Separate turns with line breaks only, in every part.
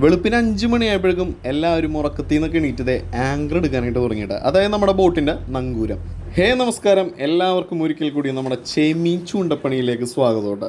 വെളുപ്പിന് 5 മണിയായപ്പോഴേക്കും എല്ലാവരും ഉറക്കത്തിൽ നിന്നൊക്കെ എണീറ്റത് ആങ്കർ എടുക്കാനായിട്ട് തുടങ്ങിയിട്ട്, അതായത് നമ്മുടെ ബോട്ടിൻ്റെ നങ്കൂരം. ഹേ നമസ്കാരം, എല്ലാവർക്കും ഒരിക്കൽ കൂടി നമ്മുടെ ചെമ്മീൻ ചൂണ്ടപ്പണിയിലേക്ക് സ്വാഗതമുണ്ട്.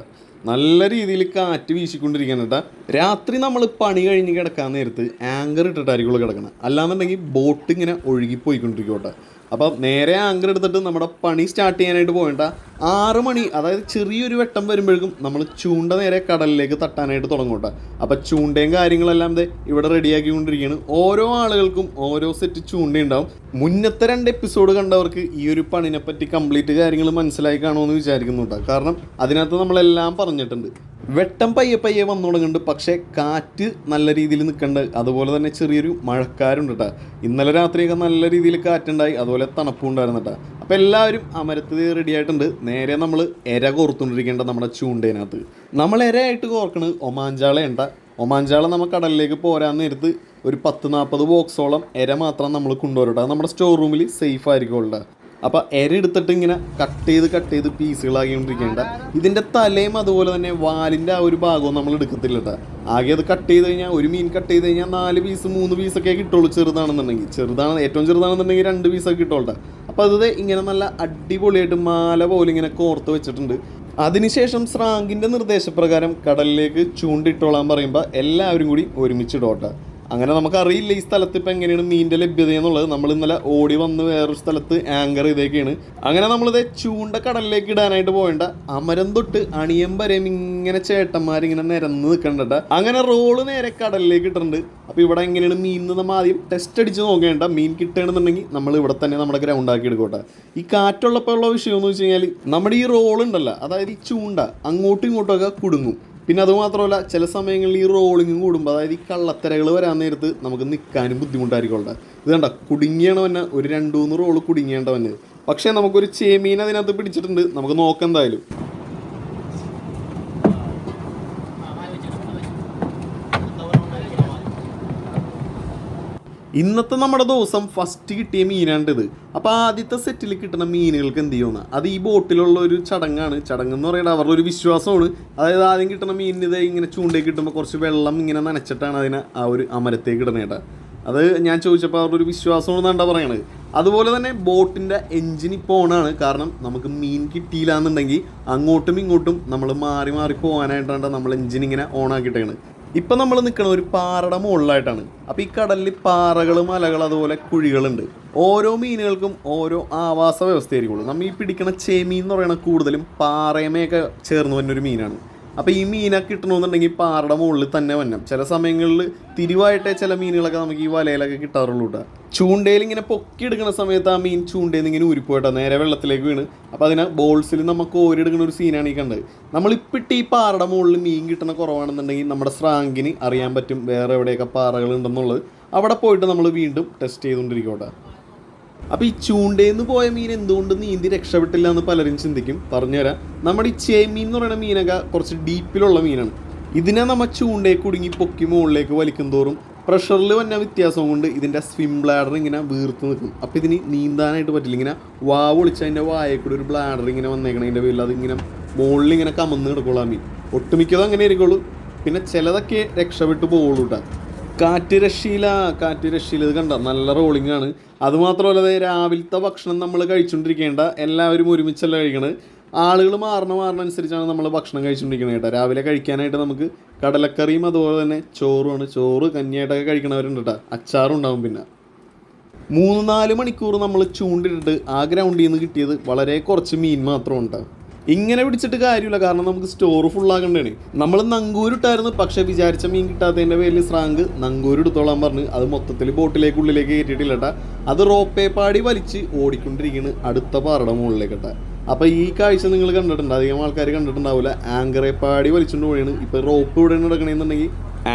നല്ല രീതിയിൽ കാറ്റ് വീശിക്കൊണ്ടിരിക്കാനായിട്ട് രാത്രി നമ്മൾ പണി കഴിഞ്ഞ് കിടക്കാൻ നേരത്ത് ആങ്കർ ഇട്ടിട്ടായിരിക്കുള്ളൂ കിടക്കണം. അല്ലാന്നുണ്ടെങ്കിൽ ബോട്ട് ഇങ്ങനെ ഒഴുകിപ്പോയിക്കൊണ്ടിരിക്കോട്ടെ. അപ്പം നേരെ ആങ്കർ എടുത്തിട്ട് നമ്മുടെ പണി സ്റ്റാർട്ട് ചെയ്യാനായിട്ട് പോകേണ്ട 6 മണി, അതായത് ചെറിയൊരു വെട്ടം വരുമ്പോഴേക്കും നമ്മൾ ചൂണ്ട നേരെ കടലിലേക്ക് തട്ടാനായിട്ട് തുടങ്ങോട്ടെ. അപ്പം ചൂണ്ടയും കാര്യങ്ങളെല്ലാം ഇവിടെ റെഡിയാക്കിക്കൊണ്ടിരിക്കുകയാണ്. ഓരോ ആളുകൾക്കും ഓരോ സെറ്റ് ചൂണ്ടയുണ്ടാവും. മുന്നത്തെ 2 എപ്പിസോഡ് കണ്ടവർക്ക് ഈ ഒരു പണിനെ പറ്റി കംപ്ലീറ്റ് കാര്യങ്ങൾ മനസ്സിലായി കാണുമെന്ന് വിചാരിക്കുന്നുണ്ട്. കാരണം അതിനകത്ത് നമ്മളെല്ലാം പറഞ്ഞിട്ടുണ്ട്. വെട്ടം പയ്യെ വന്നു തുടങ്ങുന്നുണ്ട്, പക്ഷേ കാറ്റ് നല്ല രീതിയിൽ നിൽക്കുന്നുണ്ട്. അതുപോലെ തന്നെ ചെറിയൊരു മഴക്കാരുണ്ട് കേട്ടോ. ഇന്നലെ രാത്രിയൊക്കെ നല്ല രീതിയിൽ കാറ്റുണ്ടായി, അതുപോലെ തണുപ്പും ഉണ്ടായിരുന്നു കേട്ടോ. അപ്പോൾ എല്ലാവരും അമരത്ത് റെഡി ആയിട്ടുണ്ട്. നേരെ നമ്മൾ ഇര കോർത്തുകൊണ്ടിരിക്കേണ്ട നമ്മുടെ ചൂണ്ടേനകത്ത്. നമ്മൾ ഇരയായിട്ട് കോർക്കണത് ഒമാഞ്ചാളയുണ്ട. ഒമാഞ്ചാള നമ്മൾ കടലിലേക്ക് പോരാൻ നേരത്ത് ഒരു 10-40 ബോക്സോളം ഇര മാത്രം നമ്മൾ കൊണ്ടുവരട്ടെ. നമ്മുടെ സ്റ്റോർ റൂമിൽ സേഫ് ആയിരിക്കുമല്ലോ. അപ്പോൾ ഇര എടുത്തിട്ട് ഇങ്ങനെ കട്ട് ചെയ്ത് പീസുകളാക്കിക്കൊണ്ടിരിക്കേണ്ട. ഇതിൻ്റെ തലയും അതുപോലെ തന്നെ വാലിൻ്റെ ആ ഒരു ഭാഗവും നമ്മൾ എടുക്കത്തില്ല കേട്ടോ. ആകെ അത് കട്ട് ചെയ്ത് കഴിഞ്ഞാൽ, ഒരു മീൻ കട്ട് ചെയ്ത് കഴിഞ്ഞാൽ 4 പീസ് 3 പീസൊക്കെ കിട്ടുള്ളൂ. ചെറുതാണെന്നുണ്ടെങ്കിൽ ഏറ്റവും ചെറുതാണെന്നുണ്ടെങ്കിൽ 2 പീസൊക്കെ കിട്ടുള്ളൂ. അപ്പോൾ അത് ഇങ്ങനെ നല്ല അടിപൊളിയായിട്ട് മാല പോലെ ഇങ്ങനെ കോർത്ത് വെച്ചിട്ടുണ്ട്. അതിനുശേഷം സ്രാങ്കിൻ്റെ നിർദ്ദേശപ്രകാരം കടലിലേക്ക് ചൂണ്ടിട്ടോളാൻ പറയുമ്പോൾ എല്ലാവരും കൂടി ഒരുമിച്ചിടോട്ടെ. അങ്ങനെ നമുക്കറിയില്ല ഈ സ്ഥലത്ത് ഇപ്പം എങ്ങനെയാണ് മീനിൻ്റെ ലഭ്യത എന്നുള്ളത്. നമ്മൾ ഇന്നലെ ഓടി വന്ന് വേറൊരു സ്ഥലത്ത് ആങ്കർ ഇതൊക്കെയാണ്. അങ്ങനെ നമ്മളിത് ചൂണ്ട കടലിലേക്ക് ഇടാനായിട്ട് പോകേണ്ട. അമരം തൊട്ട് അണിയം വരെയും ഇങ്ങനെ ചേട്ടന്മാരിങ്ങനെ നിരന്ന് നിൽക്കണ്ട. അങ്ങനെ റോള് നേരെ കടലിലേക്ക് ഇട്ടിട്ടുണ്ട്. അപ്പോൾ ഇവിടെ എങ്ങനെയാണ് മീൻ നമ്മൾ ആദ്യം ടെസ്റ്റ് അടിച്ച് നോക്കേണ്ട. മീൻ കിട്ടുകയാണെന്നുണ്ടെങ്കിൽ നമ്മൾ ഇവിടെ തന്നെ നമ്മുടെ ഗ്രൗണ്ട് ആക്കി എടുക്കട്ടെ. ഈ കാറ്റുള്ളപ്പോൾ ഉള്ള വിഷയം എന്ന് വെച്ച് കഴിഞ്ഞാൽ നമ്മുടെ ഈ റോൾ ഉണ്ടല്ലോ, അതായത് ഈ ചൂണ്ട അങ്ങോട്ടും ഇങ്ങോട്ടൊക്കെ കുടുങ്ങും. പിന്നെ അതുമാത്രമല്ല, ചില സമയങ്ങളിൽ ഈ റോളിങ്ങും കൂടുമ്പോൾ, അതായത് ഈ കള്ളത്തരകൾ വരാൻ നേരത്ത് നമുക്ക് നിൽക്കാനും ബുദ്ധിമുട്ടായിരിക്കുമല്ലോ. ഇത് കണ്ട കുടുങ്ങിയാണ് വന്നെ, ഒരു 2-3 റോള് കുടുങ്ങിയേണ്ട വന്നെ. പക്ഷേ നമുക്കൊരു ചെമീൻ അതിനകത്ത് പിടിച്ചിട്ടുണ്ട്. നമുക്ക് നോക്കാം എന്തായാലും. ഇന്നത്തെ നമ്മുടെ ദിവസം ഫസ്റ്റ് കിട്ടിയ മീനാണിത്. അപ്പോൾ ആദ്യത്തെ സെറ്റിൽ കിട്ടുന്ന മീനുകൾക്ക് എന്ത് ചെയ്യുമെന്ന്, അത് ഈ ബോട്ടിലുള്ള ഒരു ചടങ്ങാണ്. ചടങ്ങെന്ന് പറയുന്നത് അവരുടെ ഒരു വിശ്വാസമാണ്. അതായത് ആദ്യം കിട്ടുന്ന മീനിന് ഇങ്ങനെ ചൂണ്ടയ്ക്ക് കിട്ടുമ്പോൾ കുറച്ച് വെള്ളം ഇങ്ങനെ നനച്ചിട്ടാണ് അതിനെ ആ ഒരു അമരത്തേക്ക് ഇടുന്നേട്ടാ. അത് ഞാൻ ചോദിച്ചപ്പോൾ അവരുടെ ഒരു വിശ്വാസമാണെന്നാണ് പറയണത്. അതുപോലെ തന്നെ ബോട്ടിൻ്റെ എൻജിൻ ഇപ്പോൾ ഓണാണ്. കാരണം നമുക്ക് മീൻ കിട്ടിയില്ല എന്നുണ്ടെങ്കിൽ അങ്ങോട്ടും ഇങ്ങോട്ടും നമ്മൾ മാറി പോകാനായിട്ടാണ് നമ്മൾ എൻജിൻ ഇങ്ങനെ ഓണാക്കിയിട്ടാണ്. ഇപ്പം നമ്മൾ നിൽക്കുന്നത് ഒരു പാറയുടെ മുകളിലായിട്ടാണ്. അപ്പോൾ ഈ കടലിൽ പാറകൾ, മലകൾ, അതുപോലെ കുഴികളുണ്ട്. ഓരോ മീനുകൾക്കും ഓരോ ആവാസ വ്യവസ്ഥയായിരിക്കുള്ളൂ. നമ്മൾ ഈ പിടിക്കണ ചെമീൻ എന്ന് പറയുന്നത് കൂടുതലും പാറയമയൊക്കെ ചേർന്ന് വന്നൊരു മീനാണ്. അപ്പോൾ ഈ മീനൊക്കെ കിട്ടണമെന്നുണ്ടെങ്കിൽ പാറയുടെ മുകളിൽ തന്നെ വന്നം. ചില സമയങ്ങളിൽ തിരിവായിട്ടേ ചില മീനുകളൊക്കെ നമുക്ക് ഈ വലയിലൊക്കെ കിട്ടാറുള്ളൂ കേട്ടോ. ചൂണ്ടയിൽ ഇങ്ങനെ പൊക്കിയെടുക്കുന്ന സമയത്ത് ആ മീൻ ചൂണ്ടയിൽ നിന്ന് ഇങ്ങനെ ഊരിപ്പോയിട്ടോ നേരെ വെള്ളത്തിലേക്ക് വീണ്. അപ്പോൾ അതിനെ ബോൾസിൽ നമുക്ക് ഓരിയെടുക്കുന്ന ഒരു സീനാണ് ഈ കണ്ടത്. നമ്മളിപ്പിട്ട് ഈ പാറയുടെ മുകളിൽ മീൻ കിട്ടണ കുറവാണെന്നുണ്ടെങ്കിൽ നമ്മുടെ സ്രാങ്കിന് അറിയാൻ പറ്റും വേറെ എവിടെയൊക്കെ പാറകളുണ്ടെന്നുള്ളത്. അവിടെ പോയിട്ട് നമ്മൾ വീണ്ടും ടെസ്റ്റ് ചെയ്തുകൊണ്ടിരിക്കട്ടെ. അപ്പോൾ ഈ ചൂണ്ടയിൽ നിന്ന് പോയ മീൻ എന്തുകൊണ്ട് നീന്തി രക്ഷപ്പെട്ടില്ല എന്ന് പലരും ചിന്തിക്കും. പറഞ്ഞുതരാം. നമ്മുടെ ഈ ചെമീൻ എന്ന് പറയുന്ന മീനൊക്കെ കുറച്ച് ഡീപ്പിലുള്ള മീനാണ്. ഇതിനെ നമ്മൾ ചൂണ്ടയിൽ കുടുങ്ങി പൊക്കി മുകളിലേക്ക് വലിക്കും തോറും പ്രഷറിൽ വന്ന വ്യത്യാസം കൊണ്ട് ഇതിൻ്റെ സ്വിം ബ്ലാഡർ ഇങ്ങനെ വീർത്ത് നിൽക്കും. അപ്പോൾ ഇതിന് നീന്താനായിട്ട് പറ്റില്ല. ഇങ്ങനെ വാവ് ഒളിച്ച് അതിൻ്റെ വായയിൽ കൂടി ഒരു ബ്ലാഡർ ഇങ്ങനെ വന്നേക്കണം. അതിൻ്റെ പേരിൽ അതിങ്ങനെ മുകളിൽ ഇങ്ങനെ കമന്ന് കിടക്കുള്ളൂ ആ മീൻ. ഒട്ടുമിക്കതും അങ്ങനെ ആയിരിക്കുള്ളൂ. പിന്നെ ചിലതൊക്കെ രക്ഷപ്പെട്ട് പോകുള്ളൂ കേട്ടോ. കാറ്റ് രക്ഷയില്ല. ഇത് കണ്ട നല്ല റോളിംഗ് ആണ്. അതുമാത്രമല്ല, രാവിലത്തെ ഭക്ഷണം നമ്മൾ കഴിച്ചുകൊണ്ടിരിക്കേണ്ട. എല്ലാവരും ഒരുമിച്ചല്ല കഴിക്കണത്. ആളുകൾ മാറുന്നനുസരിച്ചാണ് നമ്മൾ ഭക്ഷണം കഴിച്ചുകൊണ്ടിരിക്കുന്നത് കേട്ടോ. രാവിലെ കഴിക്കാനായിട്ട് നമുക്ക് കടലക്കറിയും അതുപോലെ തന്നെ ചോറുമാണ്. ചോറ് കഞ്ഞിയായിട്ടൊക്കെ കഴിക്കണവരുണ്ട് കേട്ടോ. അച്ചാറും ഉണ്ടാവും. പിന്നെ 3-4 മണിക്കൂർ നമ്മൾ ചൂണ്ടിട്ടിട്ട് ആ ഗ്രൗണ്ടിൽ നിന്ന് കിട്ടിയത് വളരെ കുറച്ച് മീൻ മാത്രമുണ്ട്. ഇങ്ങനെ പിടിച്ചിട്ട് കാര്യമില്ല, കാരണം നമുക്ക് സ്റ്റോർ ഫുള്ളാകേണ്ടതാണ്. നമ്മൾ നങ്കൂരിട്ടായിരുന്നു, പക്ഷേ വിചാരിച്ച മീൻ കിട്ടാത്തതിൻ്റെ പേരിൽ സ്രാങ്ക് നങ്കൂര് എടുത്തോളാൻ പറഞ്ഞ് അത് മൊത്തത്തിൽ ബോട്ടിലേക്കുള്ളിലേക്ക് കയറ്റിയിട്ടില്ല കേട്ടാ. അത് റോപ്പേ പാടി വലിച്ച് ഓടിക്കൊണ്ടിരിക്കുന്നു അടുത്ത പാറയുടെ മുകളിലേക്ക് കേട്ടാ. അപ്പോൾ ഈ കാഴ്ച നിങ്ങൾ കണ്ടിട്ടുണ്ട്, അധികം ആൾക്കാർ കണ്ടിട്ടുണ്ടാവില്ല. ആങ്കറെ പാടി വലിച്ചുകൊണ്ട് പോയാണ്. ഇപ്പോൾ റോപ്പ് ഇവിടെ കിടക്കണമെന്നുണ്ടെങ്കിൽ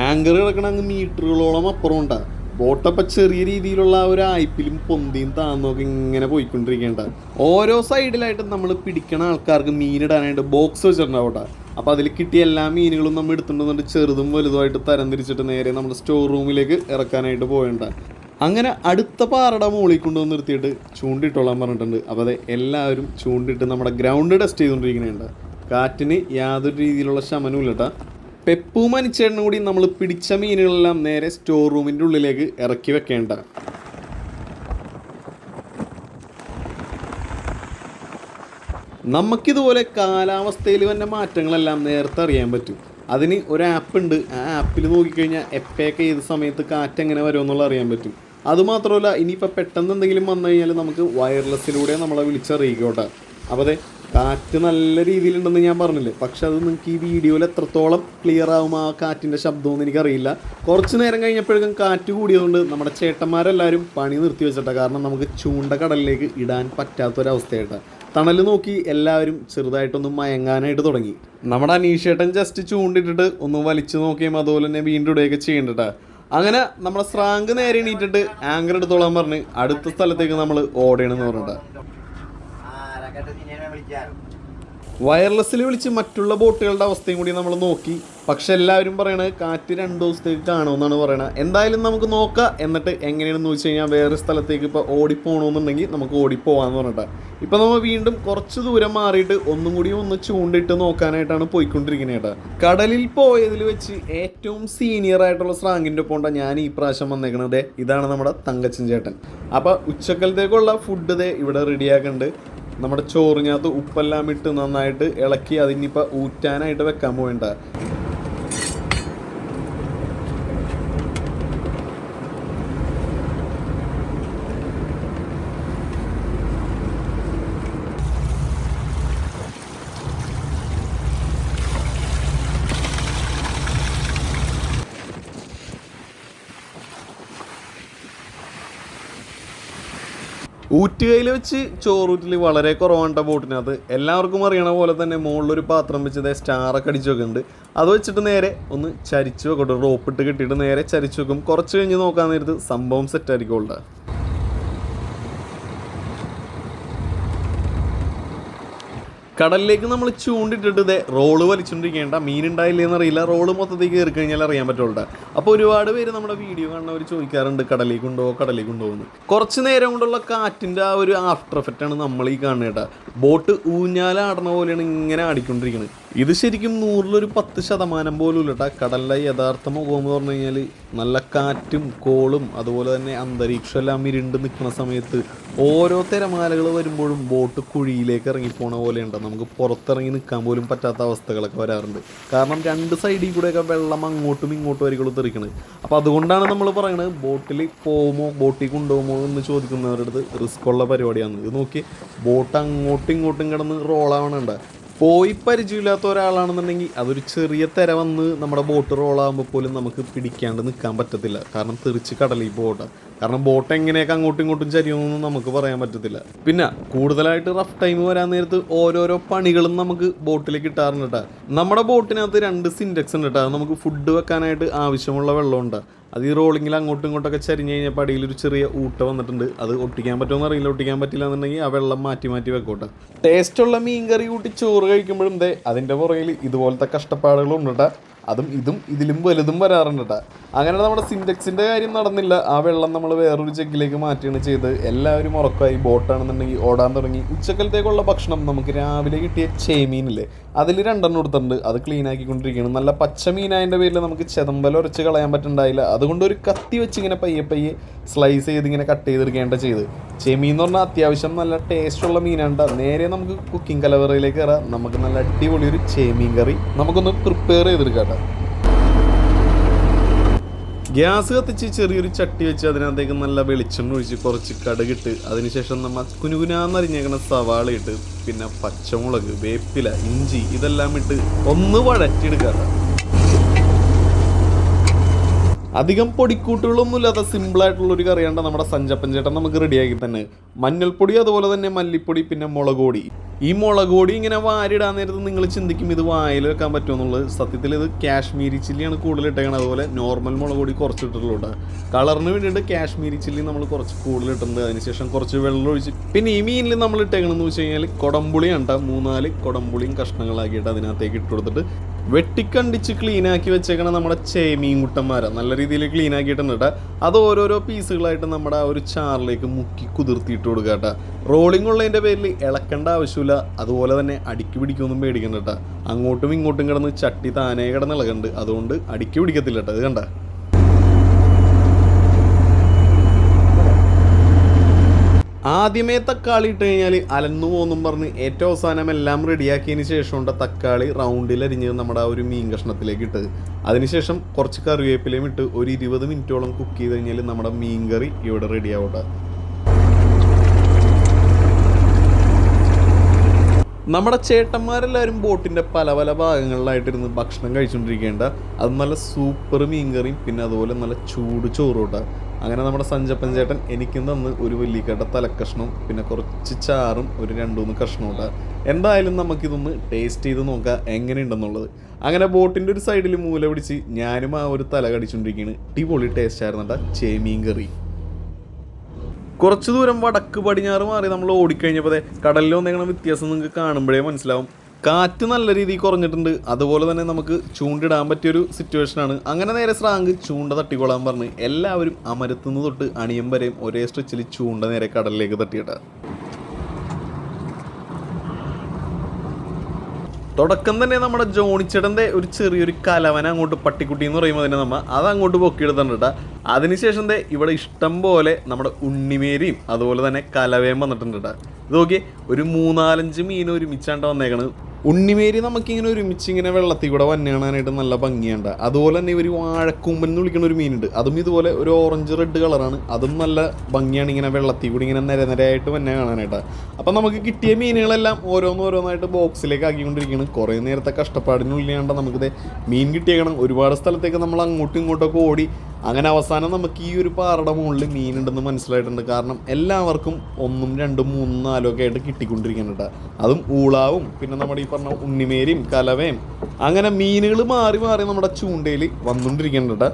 ആങ്കർ കിടക്കണ അങ്ങ് മീറ്ററുകളോളം അപ്പുറം ഉണ്ടാകും. ബോട്ടപ്പം ചെറിയ രീതിയിലുള്ള ആ ഒരു ആയ്പിലും പൊന്തിയും താന്നൊക്കെ ഇങ്ങനെ പോയിക്കൊണ്ടിരിക്കേണ്ട. ഓരോ സൈഡിലായിട്ട് നമ്മൾ പിടിക്കണ ആൾക്കാർക്ക് മീനിടാനായിട്ട് ബോക്സ് വെച്ചിട്ടുണ്ടാവട്ടെ. അപ്പോൾ അതിൽ കിട്ടിയ എല്ലാ മീനുകളും നമ്മൾ എടുത്തിട്ടുണ്ടെന്നുണ്ട് ചെറുതും വലുതുമായിട്ട് തരംതിരിച്ചിട്ട് നേരെ നമ്മുടെ സ്റ്റോർ റൂമിലേക്ക് ഇറക്കാനായിട്ട് പോകേണ്ട. അങ്ങനെ അടുത്ത പാറയുടെ മുകളിൽ കൊണ്ടുവന്ന് നിർത്തിയിട്ട് ചൂണ്ടിട്ടോളാൻ പറഞ്ഞിട്ടുണ്ട്. അപ്പോൾ അതെ എല്ലാവരും ചൂണ്ടിട്ട് നമ്മുടെ ഗ്രൗണ്ട് ടെസ്റ്റ് ചെയ്തുകൊണ്ടിരിക്കുന്നുണ്ട്. കാറ്റിന് യാതൊരു രീതിയിലുള്ള ശമനവും ഇല്ല കേട്ടോ. പെപ്പും അനിച്ചേട്ടനും കൂടി നമ്മൾ പിടിച്ച മീനുകളെല്ലാം നേരെ സ്റ്റോർ റൂമിൻ്റെ ഉള്ളിലേക്ക് ഇറക്കി വെക്കേണ്ട. നമുക്കിതുപോലെ കാലാവസ്ഥയിൽ വന്ന മാറ്റങ്ങളെല്ലാം നേരത്തെ അറിയാൻ പറ്റും. അതിന് ഒരു ആപ്പ് ഉണ്ട്. ആ ആപ്പിൽ നോക്കിക്കഴിഞ്ഞാൽ എപ്പോഴൊക്കെ ഏത് സമയത്ത് കാറ്റ് എങ്ങനെ വരുമെന്നുള്ള അറിയാൻ പറ്റും. അതുമാത്രമല്ല, ഇനിയിപ്പോൾ പെട്ടെന്ന് എന്തെങ്കിലും വന്നു കഴിഞ്ഞാൽ നമുക്ക് വയർലെസ്സിലൂടെ നമ്മളെ വിളിച്ചറിയിക്കോട്ടെ. അപ്പോൾ അതെ, കാറ്റ് നല്ല രീതിയിലുണ്ടെന്ന് ഞാൻ പറഞ്ഞില്ലേ. പക്ഷെ അത് നിങ്ങൾക്ക് ഈ വീഡിയോയിൽ എത്രത്തോളം ക്ലിയർ ആവും ആ കാറ്റിൻ്റെ ശബ്ദമൊന്നും എനിക്കറിയില്ല. കുറച്ച് നേരം കഴിഞ്ഞപ്പോഴേക്കും കാറ്റ് കൂടിയതുകൊണ്ട് നമ്മുടെ ചേട്ടന്മാരെല്ലാവരും പണി നിർത്തി വെച്ചിട്ടാണ്. കാരണം നമുക്ക് ചൂണ്ട കടലിലേക്ക് ഇടാൻ പറ്റാത്തൊരവസ്ഥയായിട്ടാണ്. തണൽ നോക്കി എല്ലാവരും ചെറുതായിട്ടൊന്ന് മയങ്ങാനായിട്ട് തുടങ്ങി. നമ്മുടെ അനീഷേട്ടൻ ജസ്റ്റ് ചൂണ്ടിട്ടിട്ട് ഒന്ന് വലിച്ചു നോക്കിയും അതുപോലെ തന്നെ വീണ്ടും ഇടുകയൊക്കെ ചെയ്യണ്ടട്ടാ. അങ്ങനെ നമ്മുടെ സ്രാങ്ക് നേരെ എണീറ്റിട്ട് ആങ്കർ എടുത്തോളാൻ പറഞ്ഞ് അടുത്ത സ്ഥലത്തേക്ക് നമ്മൾ ഓടണമെന്ന് പറഞ്ഞിട്ട് വയർലെസ്സിൽ വിളിച്ച് മറ്റുള്ള ബോട്ടുകളുടെ അവസ്ഥയും കൂടി നമ്മൾ നോക്കി. പക്ഷെ എല്ലാവരും പറയണത് കാറ്റ് 2 ദിവസത്തേക്ക് കാണുമെന്നാണ് പറയണത്. എന്തായാലും നമുക്ക് നോക്കാം. എന്നിട്ട് എങ്ങനെയാണെന്ന് വെച്ച് കഴിഞ്ഞാൽ വേറെ സ്ഥലത്തേക്ക് ഇപ്പോൾ ഓടിപ്പോകണമെന്നുണ്ടെങ്കിൽ നമുക്ക് ഓടിപ്പോവാന്ന് പറഞ്ഞിട്ട് ഇപ്പം നമ്മൾ വീണ്ടും കുറച്ച് ദൂരം മാറിയിട്ട് ഒന്നും കൂടി ഒന്ന് ചൂണ്ടിട്ട് നോക്കാനായിട്ടാണ് പോയിക്കൊണ്ടിരിക്കുന്നത്. കടലിൽ പോയതിൽ വെച്ച് ഏറ്റവും സീനിയർ ആയിട്ടുള്ള സ്രാങ്കിൻ്റെ ഒപ്പം ഞാൻ ഈ പ്രാവശ്യം വന്നേക്കണത്. ഇതാണ് നമ്മുടെ തങ്കച്ചൻ ചേട്ടൻ. അപ്പോൾ ഉച്ചക്കലത്തേക്കുള്ള ഫുഡ് ദേ ഇവിടെ റെഡിയാക്കുന്നുണ്ട്. നമ്മുടെ ചോറിനകത്ത് ഉപ്പെല്ലാം ഇട്ട് നന്നായിട്ട് ഇളക്കി അതിനിപ്പോൾ ഊറ്റാനായിട്ട് വെക്കാൻ പോകണ്ട. ഊറ്റുകയിൽ വെച്ച് ചോറൂറ്റിൽ വളരെ കുറവാണ് ബോട്ടിനകത്ത്. എല്ലാവർക്കും അറിയണ പോലെ തന്നെ മുകളിലൊരു പാത്രം വെച്ച് സ്റ്റാറൊക്കെ അടിച്ച് വെക്കുന്നുണ്ട്. അത് വെച്ചിട്ട് നേരെ ഒന്ന് ചരിച്ച് വെക്കട്ടെ. റോപ്പിട്ട് കെട്ടിയിട്ട് നേരെ ചരിച്ച് വെക്കും. കുറച്ച് കഴിഞ്ഞ് നോക്കാൻ നേരത്ത് സംഭവം സെറ്റായിരിക്കും. കടലിലേക്ക് നമ്മൾ ചൂണ്ടിട്ടിട്ട് റോള് വലിച്ചുകൊണ്ടിരിക്കേണ്ട. മീനുണ്ടായില്ലേന്ന് അറിയില്ല. റോള് മൊത്തത്തേക്ക് കയറി കഴിഞ്ഞാൽ അറിയാൻ പറ്റുള്ളൂ. അപ്പോൾ ഒരുപാട് പേര് നമ്മുടെ വീഡിയോ കാണുന്നവർ ചോദിക്കാറുണ്ട് കടലിലേക്ക് കൊണ്ടുപോകുന്നു. കുറച്ച് നേരം കൊണ്ടുള്ള കാറ്റിൻ്റെ ആ ഒരു ആഫ്റ്റർ എഫക്റ്റാണ് നമ്മൾ ഈ കാണുന്നത്. ബോട്ട് ഊഞ്ഞാലാടണ പോലെയാണ് ഇങ്ങനെ ആടിക്കൊണ്ടിരിക്കുന്നത്. ഇത് ശരിക്കും 100-ൽ 10% പോലും ഇല്ല. കടലിലെ യഥാർത്ഥ മുഖം എന്ന് പറഞ്ഞു കഴിഞ്ഞാൽ നല്ല കാറ്റും കോളും അതുപോലെ തന്നെ അന്തരീക്ഷം എല്ലാം ഇരുണ്ട് നിൽക്കുന്ന സമയത്ത് ഓരോ തിരമാലകൾ വരുമ്പോഴും ബോട്ട് കുഴിയിലേക്ക് ഇറങ്ങിപ്പോണ പോലെയുണ്ട്. നമുക്ക് പുറത്തിറങ്ങി നിൽക്കാൻ പോലും പറ്റാത്ത അവസ്ഥകളൊക്കെ വരാറുണ്ട്. കാരണം 2 സൈഡിൽ കൂടെയൊക്കെ വെള്ളം അങ്ങോട്ടും ഇങ്ങോട്ടും ആയിരിക്കും തെറിക്കണത്. അപ്പോൾ അതുകൊണ്ടാണ് നമ്മൾ പറയുന്നത് ബോട്ടിൽ പോകുമോ ബോട്ടിൽ കൊണ്ടുപോകുമോ എന്ന് ചോദിക്കുന്നവരുടെ അടുത്ത് റിസ്ക് ഉള്ള പരിപാടിയാണ്. ഇത് നോക്കി ബോട്ട് അങ്ങോട്ടും ഇങ്ങോട്ടും കിടന്ന് റോളാവണുണ്ട്. പോയി പരിചയമില്ലാത്ത ഒരാളാണെന്നുണ്ടെങ്കിൽ അതൊരു ചെറിയ തിര വന്ന് നമ്മുടെ ബോട്ട് റോളാകുമ്പോൾ പോലും നമുക്ക് പിടിക്കാണ്ട് നിൽക്കാൻ പറ്റത്തില്ല. കാരണം തെറിച്ച് കടലിൽ പോകട്ടെ. കാരണം ബോട്ട് എങ്ങനെയൊക്കെ അങ്ങോട്ടും ഇങ്ങോട്ടും ചരിയുമെന്ന് നമുക്ക് പറയാൻ പറ്റത്തില്ല. പിന്നെ കൂടുതലായിട്ട് റഫ് ടൈം വരാൻ നേരത്ത് ഓരോരോ പണികളും നമുക്ക് ബോട്ടിൽ കിട്ടാറുണ്ട്. നമ്മുടെ ബോട്ടിനകത്ത് 2 സിൻറ്റെക്സ് ഉണ്ട്. നമുക്ക് ഫുഡ് വെക്കാനായിട്ട് ആവശ്യമുള്ള വെള്ളമുണ്ട്. അത് ഈ റോളിങ്ങിൽ അങ്ങോട്ടും ഇങ്ങോട്ടൊക്കെ ചരിഞ്ഞ് കഴിഞ്ഞാൽ പടിയിലൊരു ചെറിയ ഊട്ട വന്നിട്ടുണ്ട്. അത് ഒട്ടിക്കാൻ പറ്റുമെന്ന് അറിയില്ല. ഒട്ടിക്കാൻ പറ്റില്ല എന്നുണ്ടെങ്കിൽ ആ വെള്ളം മാറ്റി വെക്കോട്ടെ. ടേസ്റ്റുള്ള മീൻ കറി കൂട്ടി ചോറ് കഴിക്കുമ്പോഴും അതിൻ്റെ പുറകിൽ ഇതുപോലത്തെ കഷ്ടപ്പാടുകളും ഉണ്ട്. അതും ഇതും ഇതിലും വലുതും വരാറുണ്ട്. അങ്ങനെ നമ്മുടെ സിൻറ്റെക്സിൻ്റെ കാര്യം നടന്നില്ല. ആ വെള്ളം നമ്മൾ വേറൊരു ജഗ്ഗിലേക്ക് മാറ്റുകയാണ് ചെയ്ത്. എല്ലാവരും ഉറക്കമായി. ബോട്ടാണെന്നുണ്ടെങ്കിൽ ഓടാൻ തുടങ്ങി. ഉച്ചക്കലത്തേക്കുള്ള ഭക്ഷണം നമുക്ക് രാവിലെ കിട്ടിയ ചേമീനില്ലേ, അതിൽ 2 എടുത്തിട്ടുണ്ട്. അത് ക്ലീൻ ആക്കിക്കൊണ്ടിരിക്കുകയാണ്. നല്ല പച്ച മീനായതിൻ്റെ പേരിൽ നമുക്ക് ചെതമ്പല ഉരച്ച് കളയാൻ പറ്റുന്നുണ്ടായില്ല. അതുകൊണ്ട് ഒരു കത്തി വെച്ച് ഇങ്ങനെ പയ്യെ സ്ലൈസ് ചെയ്ത് ഇങ്ങനെ കട്ട് ചെയ്തെടുക്കേണ്ട ചെയ്ത്. ചെമീൻ എന്ന് പറഞ്ഞാൽ അത്യാവശ്യം നല്ല ടേസ്റ്റുള്ള മീനാണ്. നേരെ നമുക്ക് കുക്കിംഗ് കലവറയിലേക്ക് കയറാം. നമുക്ക് നല്ല അടിപൊളി ഒരു ചെമീൻ കറി നമുക്കൊന്ന് പ്രിപ്പയർ ചെയ്തെടുക്കാം. ഗ്യാസ് കത്തിച്ച് ചെറിയൊരു ചട്ടി വെച്ച് അതിനകത്തേക്ക് നല്ല വെളിച്ചെണ്ണ ഒഴിച്ച് കുറച്ച് കടുകിട്ട് അതിനുശേഷം നമ്മൾ കുനുകുനാന്നരിഞ്ഞേക്കുന്ന സവാള ഇട്ട് പിന്നെ പച്ചമുളക്, വേപ്പില, ഇഞ്ചി ഇതെല്ലാം ഇട്ട് ഒന്ന് വഴറ്റിയെടുക്കാം. അധികം പൊടിക്കൂട്ടുകളൊന്നും ഇല്ലാത്ത സിമ്പിളായിട്ടുള്ളൊരു കറിയാണ്ട് നമ്മുടെ സഞ്ചപ്പൻ ചേട്ടൻ നമുക്ക് റെഡിയാക്കി തന്നെ. മഞ്ഞൾപ്പൊടി അതുപോലെ തന്നെ മല്ലിപ്പൊടി പിന്നെ മുളക് പൊടി. ഈ മുളക് പൊടി ഇങ്ങനെ വാരിടാൻ നേരത്ത് നിങ്ങൾ ചിന്തിക്കും ഇത് വായിൽ വെക്കാൻ പറ്റുമെന്നുള്ളത്. സത്യത്തിൽ ഇത് കാശ്മീരി ചില്ലിയാണ് കൂടുതൽ ഇട്ടേക്കണം. അതുപോലെ നോർമൽ മുളക് പൊടി കുറച്ചിട്ടുള്ളൂ. കളറിന് വേണ്ടിയിട്ട് കാശ്മീരി ചില്ലി നമ്മൾ കുറച്ച് കൂടുതൽ ഇട്ടുണ്ട്. അതിനുശേഷം കുറച്ച് വെള്ളം ഒഴിച്ച് പിന്നെ ഈ മീനിൽ നമ്മൾ ഇട്ടേക്കണമെന്ന് വെച്ച് കഴിഞ്ഞാൽ കുടംപുളിയാണ്. 3-4 കുടംപുളിയും കഷ്ണങ്ങളാക്കിയിട്ട് അതിനകത്തേക്ക് ഇട്ട് കൊടുത്തിട്ട് വെട്ടിക്കണ്ടിച്ച് ക്ലീനാക്കി വെച്ചേക്കണ നമ്മുടെ ചേമീൻ കുട്ടന്മാരെ നല്ല രീതിയിൽ ക്ലീൻ ആക്കിയിട്ടുണ്ട് കേട്ടോ. അത് ഓരോരോ പീസുകളായിട്ട് നമ്മുടെ ആ ഒരു ചാറിലേക്ക് മുക്കി കുതിർത്തിയിട്ട് കൊടുക്കുക കേട്ടോ. റോളിംഗ് ഉള്ളതിൻ്റെ പേരിൽ ഇളക്കേണ്ട ആവശ്യമില്ല, അതുപോലെ തന്നെ അടിക്ക് പിടിക്കൊന്നും പേടിക്കണ്ട കേട്ടോ. അങ്ങോട്ടും ഇങ്ങോട്ടും കിടന്ന് ചട്ടി താനേ കിടന്ന് ഇളകുന്നുണ്ട്, അതുകൊണ്ട് അടിക്ക് പിടിക്കത്തില്ല കേട്ടോ. ഇത് കണ്ട ആദ്യമേ തക്കാളി ഇട്ട് കഴിഞ്ഞാൽ അലന്നു പോകുന്നും പറഞ്ഞ് ഏറ്റവും അവസാനം എല്ലാം റെഡിയാക്കിയതിന് ശേഷം ഉണ്ട് തക്കാളി റൗണ്ടിൽ അരിഞ്ഞ് നമ്മുടെ ആ ഒരു മീൻ കഷ്ണത്തിലേക്ക് ഇട്ട് അതിനുശേഷം കുറച്ച് കറിവേപ്പിലയും ഇട്ട് ഒരു 20 മിനിറ്റോളം കുക്ക് ചെയ്ത് കഴിഞ്ഞാൽ നമ്മുടെ മീൻ കറി ഇവിടെ റെഡി ആവട്ടെ. നമ്മുടെ ചേട്ടന്മാരെല്ലാവരും ബോട്ടിൻ്റെ പല പല ഭാഗങ്ങളിലായിട്ടിരുന്ന് ഭക്ഷണം കഴിച്ചുകൊണ്ടിരിക്കേണ്ട അത് നല്ല സൂപ്പർ മീൻ കറിയും പിന്നെ അതുപോലെ നല്ല ചൂട് ചോറോട്ടാ. അങ്ങനെ നമ്മുടെ സഞ്ചപ്പൻ ചേട്ടൻ എനിക്കും തന്ന് ഒരു വലിയക്കട്ട തലക്കഷ്ണവും പിന്നെ കുറച്ച് ചാറും ഒരു 2-3 കഷ്ണവും. എന്തായാലും നമുക്കിതൊന്ന് ടേസ്റ്റ് ചെയ്ത് നോക്കാം എങ്ങനെയുണ്ടെന്നുള്ളത്. അങ്ങനെ ബോട്ടിൻ്റെ ഒരു സൈഡിൽ മൂല പിടിച്ച് ഞാനും ആ ഒരു തല കടിച്ചുകൊണ്ടിരിക്കുകയാണ്. അടിപൊളി ടേസ്റ്റ് ആയിരുന്നു ചേമീൻ കറി. കുറച്ച് ദൂരം വടക്ക് പടിഞ്ഞാറ് മാറി നമ്മൾ ഓടിക്കഴിഞ്ഞപ്പോൾ കടലിൽ വന്നേക്കണ വ്യത്യാസം നിങ്ങൾക്ക് കാണുമ്പോഴേ മനസ്സിലാവും. കാറ്റ് നല്ല രീതിയിൽ കുറഞ്ഞിട്ടുണ്ട്, അതുപോലെ തന്നെ നമുക്ക് ചൂണ്ടിടാൻ പറ്റിയൊരു സിറ്റുവേഷനാണ്. അങ്ങനെ നേരെ സ്രാങ്ക് ചൂണ്ട തട്ടിക്കൊള്ളാൻ പറഞ്ഞ് എല്ലാവരും അമരത്തുനിന്ന് തൊട്ട് അണിയം വരെയും ഒരേ സ്ട്രെച്ചിൽ ചൂണ്ട നേരെ കടലിലേക്ക് തട്ടിയിട്ട. തുടക്കം തന്നെ നമ്മുടെ ജോണിച്ചേട്ടൻ്റെ ഒരു ചെറിയൊരു കലവന അങ്ങോട്ട് പട്ടിക്കുട്ടി എന്ന് പറയുമ്പോൾ തന്നെ നമ്മൾ അതങ്ങോട്ട് പൊക്കിയെടുത്തിട്ടുണ്ട്. അതിനുശേഷം ഇവിടെ ഇഷ്ടം പോലെ നമ്മുടെ ഉണ്ണിമേരിയും അതുപോലെ തന്നെ കലവയും വന്നിട്ടുണ്ട്. ഇത് നോക്കി ഒരു 3-4 മീൻ ഒരുമിച്ചാണ്ട് വന്നേക്കണ്. ഉണ്ണിമേരി നമുക്കിങ്ങനെ ഒരുമിച്ച് ഇങ്ങനെ വെള്ളത്തിൽ കൂടെ വന്നു കാണാനായിട്ട് നല്ല ഭംഗിയുണ്ട്. അതുപോലെ തന്നെ ഇവർ വാഴക്കൂമ്പൻ എന്ന് വിളിക്കുന്ന ഒരു മീനുണ്ട്, അതും ഇതുപോലെ ഒരു ഓറഞ്ച് റെഡ് കളറാണ്, അതും നല്ല ഭംഗിയാണ് ഇങ്ങനെ വെള്ളത്തിൽ കൂടി ഇങ്ങനെ നിരനിരയായിട്ട് വന്നെ കാണാനായിട്ട്. അപ്പം നമുക്ക് കിട്ടിയ മീനുകളെല്ലാം ഓരോന്നോരോന്നായിട്ട് ബോക്സിലേക്ക് ആക്കിക്കൊണ്ടിരിക്കുകയാണ്. കുറേ നേരത്തെ കഷ്ടപ്പാടിനുള്ളിലാണ്ട് നമുക്കിത് മീൻ കിട്ടിയേക്കണം. ഒരുപാട് സ്ഥലത്തേക്ക് നമ്മൾ അങ്ങോട്ടും ഇങ്ങോട്ടൊക്കെ ഓടി അങ്ങനെ അവസാനം നമുക്ക് ഈ ഒരു പാറയുടെ മുകളിൽ മീനുണ്ടെന്ന് മനസ്സിലായിട്ടുണ്ട്. കാരണം എല്ലാവർക്കും 1, 2, 3, 4 ഒക്കെ ആയിട്ട് കിട്ടിക്കൊണ്ടിരിക്കുന്നുണ്ട്. അതും ഊളാവും പിന്നെ നമ്മുടെ ഈ പറഞ്ഞ ഉണ്ണിമേരിയും കലവയും അങ്ങനെ മീനുകൾ മാറി മാറി നമ്മുടെ ചൂണ്ടയിൽ വന്നുകൊണ്ടിരിക്കുന്നുണ്ട്.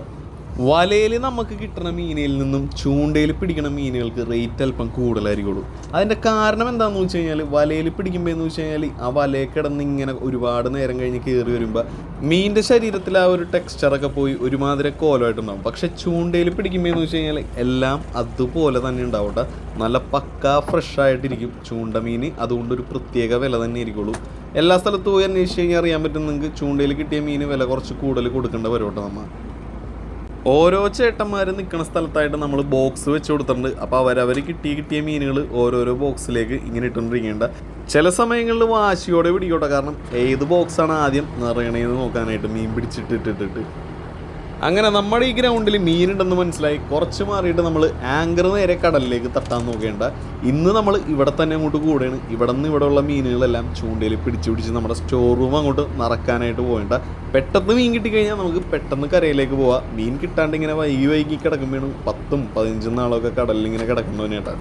വലയിൽ നമുക്ക് കിട്ടുന്ന മീനിൽ നിന്നും ചൂണ്ടയിൽ പിടിക്കുന്ന മീനുകൾക്ക് റേറ്റ് അല്പം കൂടുതലായിരിക്കുള്ളൂ. അതിൻ്റെ കാരണം എന്താണെന്ന് വെച്ച് കഴിഞ്ഞാൽ വലയിൽ പിടിക്കുമ്പോൾ എന്ന് വെച്ച് കഴിഞ്ഞാൽ ആ വലയിൽ കിടന്ന് ഇങ്ങനെ ഒരുപാട് നേരം കഴിഞ്ഞ് കയറി വരുമ്പോൾ മീനിൻ്റെ ശരീരത്തിൽ ആ ഒരു ടെക്സ്ചറൊക്കെ പോയി ഒരുമാതിരി കോലമായിട്ടുണ്ടാകും. പക്ഷേ ചൂണ്ടയിൽ പിടിക്കുമ്പോൾ എന്ന് വെച്ച് കഴിഞ്ഞാൽ എല്ലാം അതുപോലെ തന്നെ ഉണ്ടാവട്ടെ, നല്ല പക്കാ ഫ്രഷായിട്ടിരിക്കും ചൂണ്ട മീൻ. അതുകൊണ്ടൊരു പ്രത്യേക വില തന്നെ ആയിരിക്കുള്ളൂ. എല്ലാ സ്ഥലത്തും പോയി അന്വേഷിച്ച് കഴിഞ്ഞാൽ അറിയാൻ പറ്റും നിങ്ങൾക്ക് ചൂണ്ടയിൽ കിട്ടിയ മീൻ വില കുറച്ച് കൂടുതൽ കൊടുക്കേണ്ട വരുമോട്ടെ. നമ്മൾ ഓരോ ചേട്ടന്മാർ നിൽക്കുന്ന സ്ഥലത്തായിട്ട് നമ്മൾ ബോക്സ് വെച്ച് കൊടുത്തിട്ടുണ്ട്. അപ്പോൾ അവരവർ കിട്ടിയ മീനുകൾ ഓരോരോ ബോക്സിലേക്ക് ഇങ്ങനെ ഇട്ടുകൊണ്ടിരിക്കേണ്ട. ചില സമയങ്ങളിൽ വാശിയോടെ പിടിക്കോട്ടെ, കാരണം ഏത് ബോക്സാണ് ആദ്യം നിറയണേന്ന് നോക്കാനായിട്ട് മീൻ പിടിച്ചിട്ടിട്ടിട്ട്. അങ്ങനെ നമ്മുടെ ഈ ഗ്രൗണ്ടിൽ മീനുണ്ടെന്ന് മനസ്സിലായി. കുറച്ച് മാറിയിട്ട് നമ്മൾ ആങ്കർ നേരെ കടലിലേക്ക് തട്ടാൻ നോക്കേണ്ട. ഇന്ന് നമ്മൾ ഇവിടെ തന്നെ അങ്ങോട്ട് കൂടെയാണ്. ഇവിടെ നിന്ന് ഇവിടെയുള്ള മീനുകളെല്ലാം ചൂണ്ടയിൽ പിടിച്ച് നമ്മുടെ സ്റ്റോർ റൂം അങ്ങോട്ട് നിറക്കാനായിട്ട് പോകേണ്ട. പെട്ടെന്ന് മീൻ കിട്ടിക്കഴിഞ്ഞാൽ നമുക്ക് പെട്ടെന്ന് കരയിലേക്ക് പോവാം. മീൻ കിട്ടാണ്ട് ഇങ്ങനെ വൈകി കിടക്കുമ്പോഴാണ് 10-15 നാളൊക്കെ കടലിൽ ഇങ്ങനെ കിടക്കുന്നവനേട്ടാ.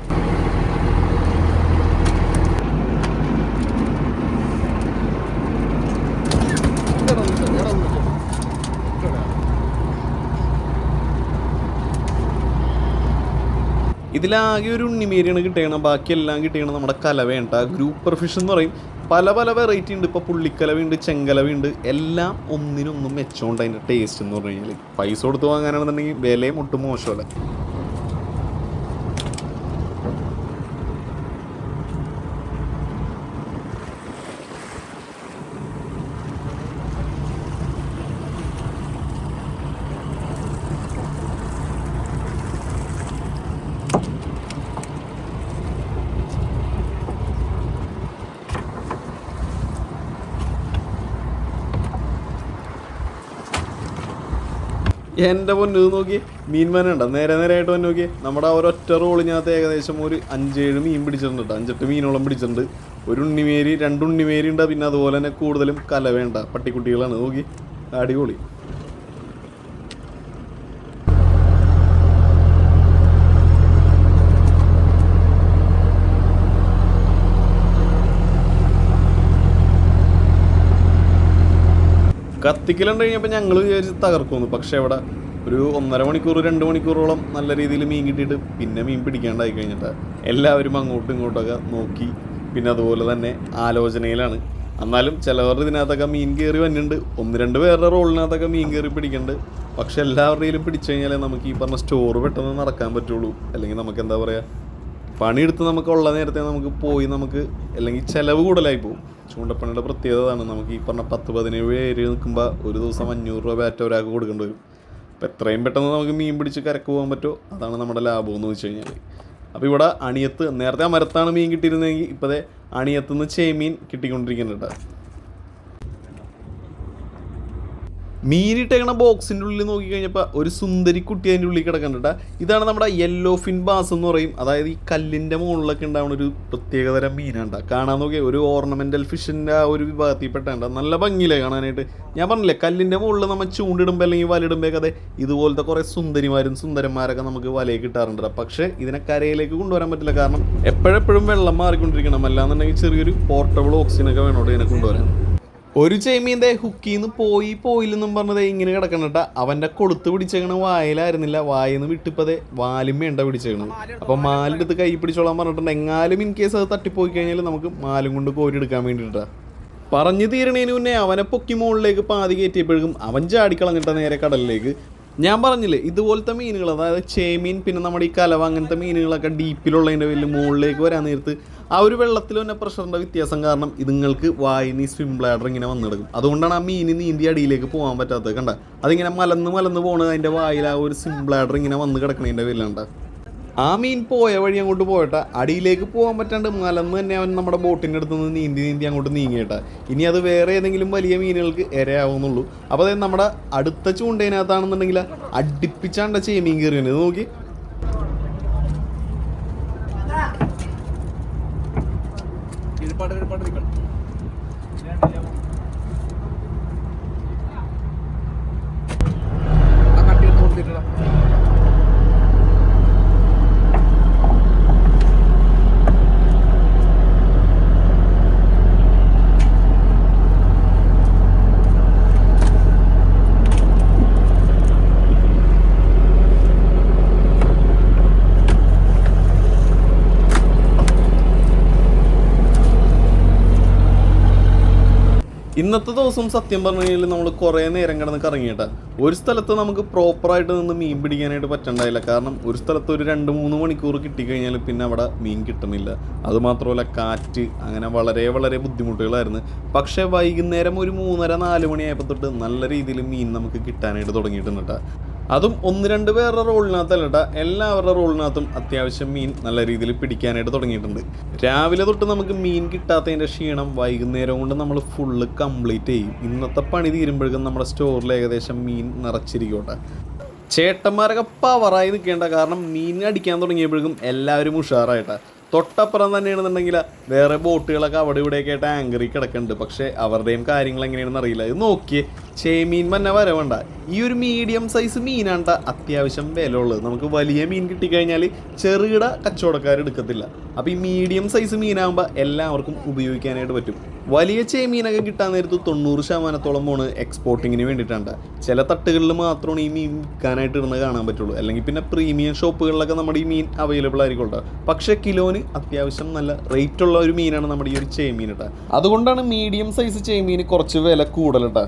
ഇതിലാകെ ഒരു ഉണ്ണിമേരിയാണ് കിട്ടിയണം, ബാക്കിയെല്ലാം കിട്ടിയണം നമ്മുടെ കലവേണ്ട. ഗ്രൂപ്പർ ഫിഷ് എന്ന് പറയും. പല പല വെറൈറ്റി ഉണ്ട്. ഇപ്പോൾ പുള്ളിക്കലവുണ്ട്, ചെങ്കലവുണ്ട്. എല്ലാം ഒന്നിനൊന്നും മെച്ചമുണ്ട് അതിൻ്റെ ടേസ്റ്റ് എന്ന് പറഞ്ഞു കഴിഞ്ഞാൽ. പൈസ കൊടുത്ത് വാങ്ങാനാണെന്നുണ്ടെങ്കിൽ വിലയും ഒട്ടും മോശമല്ല. എൻ്റെ പൊന്നു നോക്കി മീൻമാനുണ്ടോ നേരെ നേരെയായിട്ട് വന്ന് നോക്കിയേ. നമ്മുടെ ഒരൊറ്റ റോളിനകത്ത് ഏകദേശം ഒരു 5-7 മീൻ പിടിച്ചിട്ടുണ്ട് കേട്ടോ. 5-8 മീനോളം പിടിച്ചിട്ടുണ്ട്. ഒരു ഉണ്ണിമേരി 2 ഉണ്ണിമേരി ഉണ്ട്. പിന്നെ അതുപോലെ തന്നെ കൂടുതലും കലവേണ്ട പട്ടിക്കുട്ടികളാണ്. നോക്കി അടിപൊളി. കത്തിക്കലുണ്ട് കഴിഞ്ഞപ്പോൾ ഞങ്ങൾ വിചാരിച്ച് തകർക്കുമെന്ന്. പക്ഷേ ഇവിടെ ഒരു 1.5 മണിക്കൂർ 2 മണിക്കൂറോളം നല്ല രീതിയിൽ മീൻ കിട്ടിയിട്ട് പിന്നെ മീൻ പിടിക്കാണ്ടായി കഴിഞ്ഞിട്ട് എല്ലാവരും അങ്ങോട്ടും ഇങ്ങോട്ടൊക്കെ നോക്കി പിന്നെ അതുപോലെ തന്നെ ആലോചനയിലാണ്. എന്നാലും ചിലവരുടെ ഇതിനകത്തൊക്കെ മീൻ കയറി വന്നിട്ടുണ്ട്. 1-2 പേരുടെ റോളിനകത്തൊക്കെ മീൻ കയറി പിടിക്കുന്നുണ്ട്. പക്ഷെ എല്ലാവരുടെയും പിടിച്ചു കഴിഞ്ഞാലേ നമുക്ക് ഈ പറഞ്ഞ സ്റ്റോർ പെട്ടെന്ന് നടക്കാൻ പറ്റുള്ളൂ. അല്ലെങ്കിൽ നമുക്ക് എന്താ പറയുക, പണിയെടുത്ത് നമുക്കുള്ള നേരത്തെ നമുക്ക് പോയി നമുക്ക് അല്ലെങ്കിൽ ചിലവ് കൂടുതലായി പോകും. ചൂണ്ടപ്പണിയുടെ പ്രത്യേകത ആണ്. നമുക്ക് ഈ പറഞ്ഞ 10-17 പേര് നിൽക്കുമ്പോൾ ഒരു ദിവസം 500 രൂപ ബാറ്റ ഒരാൾക്ക് കൊടുക്കേണ്ടി വരും. അപ്പോൾ എത്രയും പെട്ടെന്ന് നമുക്ക് മീൻ പിടിച്ച് കരക്ക് പോകാൻ പറ്റുമോ അതാണ് നമ്മുടെ ലാഭം എന്ന് വെച്ച് കഴിഞ്ഞാൽ. അപ്പോൾ ഇവിടെ അണിയത്ത് നേരത്തെ ആ മരത്താണ് മീൻ കിട്ടിയിരുന്നെങ്കിൽ ഇപ്പോഴത്തെ അണിയത്തുനിന്ന് ചേമീൻ കിട്ടിക്കൊണ്ടിരിക്കുന്നുണ്ട്. മീനിട്ടേക്കണ ബോക്സിൻ്റെ ഉള്ളിൽ നോക്കിക്കഴിഞ്ഞപ്പോൾ ഒരു സുന്ദരി കുട്ടി അതിൻ്റെ ഉള്ളിൽ കിടക്കുന്നുണ്ട്. ഇതാണ് നമ്മുടെ യെല്ലോ ഫിൻ ബാസ് എന്ന് പറയും. അതായത് ഈ കല്ലിൻ്റെ മുകളിലൊക്കെ ഉണ്ടാവുന്ന ഒരു പ്രത്യേകതരം മീനാണ്. കാണാൻ നോക്കിയാൽ ഒരു ഓർണമെൻ്റൽ ഫിഷിൻ്റെ ആ ഒരു വിഭാഗത്തിൽപ്പെട്ടാണ്. നല്ല ഭംഗിയില്ലേ കാണാനായിട്ട്. ഞാൻ പറഞ്ഞില്ലേ, കല്ലിൻ്റെ മുകളിൽ നമ്മൾ ചൂണ്ടിടുമ്പോൾ അല്ലെങ്കിൽ വലയിടുമ്പോഴൊക്കെ അതെ ഇതുപോലത്തെ കുറേ സുന്ദരിമാരും സുന്ദരന്മാരൊക്കെ നമുക്ക് വലയിൽ കിട്ടാറുണ്ട്. പക്ഷേ ഇതിനെ കരയിലേക്ക് കൊണ്ടുവരാൻ പറ്റില്ല. കാരണം എപ്പോഴെപ്പോഴും വെള്ളം മാറിക്കൊണ്ടിരിക്കണം. അല്ലാന്നുണ്ടെങ്കിൽ ചെറിയൊരു പോർട്ടബിൾ ഓക്സിജനൊക്കെ വേണോട്ട് ഇതിനെ കൊണ്ടുവരാൻ. ഒരു ചെമ്മീൻ്റെ ഹുക്കിന്ന് പോയില്ലെന്നും പറഞ്ഞത് ഇങ്ങനെ കിടക്കണട്ടാ. അവൻ്റെ കൊളുത്ത് പിടിച്ചേക്കണ വായിലായിരുന്നില്ല, വായിന്ന് വിട്ടിപ്പതേ വാലും വേണ്ട പിടിച്ചേക്കണം. അപ്പം മാലെടുത്ത് കൈ പിടിച്ചോളാൻ പറഞ്ഞിട്ടുണ്ട്. എങ്ങാലും ഇൻ കേസ് അത് തട്ടിപ്പോയി കഴിഞ്ഞാൽ നമുക്ക് മാലും കൊണ്ട് കോരി എടുക്കാൻ വേണ്ടിയിട്ടാ. പറഞ്ഞു തീരണേന് മുന്നേ അവനെ പൊക്കി മുകളിലേക്ക് പാതി കയറ്റിയപ്പോഴേക്കും അവൻ ചാടിക്കളഞ്ഞിട്ട നേരെ കടലിലേക്ക്. ഞാൻ പറഞ്ഞില്ലേ, ഇതുപോലത്തെ മീനുകൾ അതായത് ചേമീൻ പിന്നെ നമ്മുടെ ഈ കലവ അങ്ങനത്തെ മീനുകളൊക്കെ ഡീപ്പിലുള്ളതിൻ്റെ വലിയ മുകളിലേക്ക് വരാൻ നേരത്ത് ആ ഒരു വെള്ളത്തിൽ തന്നെ പ്രഷറിൻ്റെ വ്യത്യാസം കാരണം ഇതുങ്ങൾക്ക് വായിന്ന് ഈ സ്വിം ബ്ലാഡർ ഇങ്ങനെ വന്നെടുക്കും. അതുകൊണ്ടാണ് ആ മീൻ നീന്തി അടിയിലേക്ക് പോകാൻ പറ്റാത്തത്. കണ്ട അതിങ്ങനെ മലന്ന് പോകണത് അതിൻ്റെ വായിൽ ആ ഒരു സ്വിം ബ്ലാഡർ ഇങ്ങനെ വന്ന് കിടക്കണതിൻ്റെ പേരിലുണ്ട്. ആ മീൻ പോയ വഴി അങ്ങോട്ട് പോയട്ടാ. അടിയിലേക്ക് പോകാൻ പറ്റാണ്ട് മലന്ന് തന്നെ അവൻ നമ്മുടെ ബോട്ടിൻ്റെ അടുത്ത് നിന്ന് നീന്തി അങ്ങോട്ട് നീങ്ങിയിട്ടാ. ഇനി അത് വേറെ ഏതെങ്കിലും വലിയ മീനുകൾക്ക് ഇരയാവുന്നുള്ളൂ. അപ്പോൾ അതായത് നമ്മുടെ അടുത്ത ചൂണ്ടയിനകത്താണെന്നുണ്ടെങ്കിൽ അടുപ്പിച്ചാണ്ട ചേമീൻ കയറിയാണ്. ഇത് നോക്കി, ഇന്നത്തെ ദിവസം സത്യം പറഞ്ഞു കഴിഞ്ഞാൽ നമ്മൾ കുറേ നേരം കിടന്ന് കറങ്ങിയിട്ടാണ്. ഒരു സ്ഥലത്ത് നമുക്ക് പ്രോപ്പറായിട്ട് നിന്ന് മീൻ പിടിക്കാനായിട്ട് പറ്റണ്ടായില്ല. കാരണം ഒരു സ്ഥലത്ത് ഒരു 2-3 മണിക്കൂർ കിട്ടിക്കഴിഞ്ഞാൽ പിന്നെ അവിടെ മീൻ കിട്ടുന്നില്ല. അതുമാത്രമല്ല കാറ്റ്, അങ്ങനെ വളരെ ബുദ്ധിമുട്ടുകളായിരുന്നു. പക്ഷേ വൈകുന്നേരം ഒരു 3:30-4 മണിയായപ്പോൾ തൊട്ട് നല്ല രീതിയിൽ മീൻ നമുക്ക് കിട്ടാനായിട്ട് തുടങ്ങിയിട്ടുണ്ട് കേട്ടോ. അതും 1-2 പേരുടെ റോളിനകത്തല്ല, എല്ലാവരുടെ റോളിനകത്തും അത്യാവശ്യം മീൻ നല്ല രീതിയിൽ പിടിക്കാനായിട്ട് തുടങ്ങിയിട്ടുണ്ട്. രാവിലെ തൊട്ട് നമുക്ക് മീൻ കിട്ടാത്തതിൻ്റെ ക്ഷീണം വൈകുന്നേരം കൊണ്ട് നമ്മൾ ഫുള്ള് കംപ്ലീറ്റ് ചെയ്യും. ഇന്നത്തെ പണി തീരുമ്പോഴേക്കും നമ്മുടെ സ്റ്റോറിൽ ഏകദേശം മീൻ നിറച്ചിരിക്കട്ടെ. ചേട്ടന്മാരൊക്കെ പവറായി നിൽക്കേണ്ട, കാരണം മീൻ അടിക്കാൻ തുടങ്ങിയപ്പോഴേക്കും എല്ലാവരും ഉഷാറായിട്ടാണ്. തൊട്ടപ്പുറം തന്നെയാണെന്നുണ്ടെങ്കിൽ വേറെ ബോട്ടുകളൊക്കെ അവിടെ ഇവിടെയൊക്കെ ആയിട്ട് ആങ്കറിൽ കിടക്കുന്നുണ്ട്. പക്ഷേ അവരുടെയും കാര്യങ്ങൾ എങ്ങനെയാണെന്ന് അറിയില്ല. ഇത് നോക്കിയേ, ചേമീൻ തന്നെ വരവേണ്ട. ഈ ഒരു മീഡിയം സൈസ് മീനാണ് അത്യാവശ്യം വില ഉള്ളത്. നമുക്ക് വലിയ മീൻ കിട്ടിക്കഴിഞ്ഞാൽ ചെറുകിട കച്ചവടക്കാർ എടുക്കത്തില്ല. അപ്പോൾ ഈ മീഡിയം സൈസ് മീനാകുമ്പോൾ എല്ലാവർക്കും ഉപയോഗിക്കാനായിട്ട് പറ്റും. വലിയ ചേമീനൊക്കെ കിട്ടാൻ നേരത്ത് 90% പോണ് എക്സ്പോർട്ടിങ്ങിന് വേണ്ടിയിട്ടുണ്ട്. ചില തട്ടുകളിൽ മാത്രമാണ് ഈ മീൻ വിൽക്കാനായിട്ട് ഇടുന്നത് കാണാൻ പറ്റുള്ളൂ. അല്ലെങ്കിൽ പിന്നെ പ്രീമിയം ഷോപ്പുകളിലൊക്കെ നമ്മുടെ ഈ മീൻ അവൈലബിൾ ആയിരിക്കും. പക്ഷേ കിലോന് അത്യാവശ്യം നല്ല റേറ്റ് ഉള്ള ഒരു മീനാണ് നമ്മുടെ ഈ ഒരു ചേമീൻ കേട്ടോ. അതുകൊണ്ടാണ് മീഡിയം സൈസ് ചേമീന് കുറച്ച് വില കൂടുതലുണ്ടാ.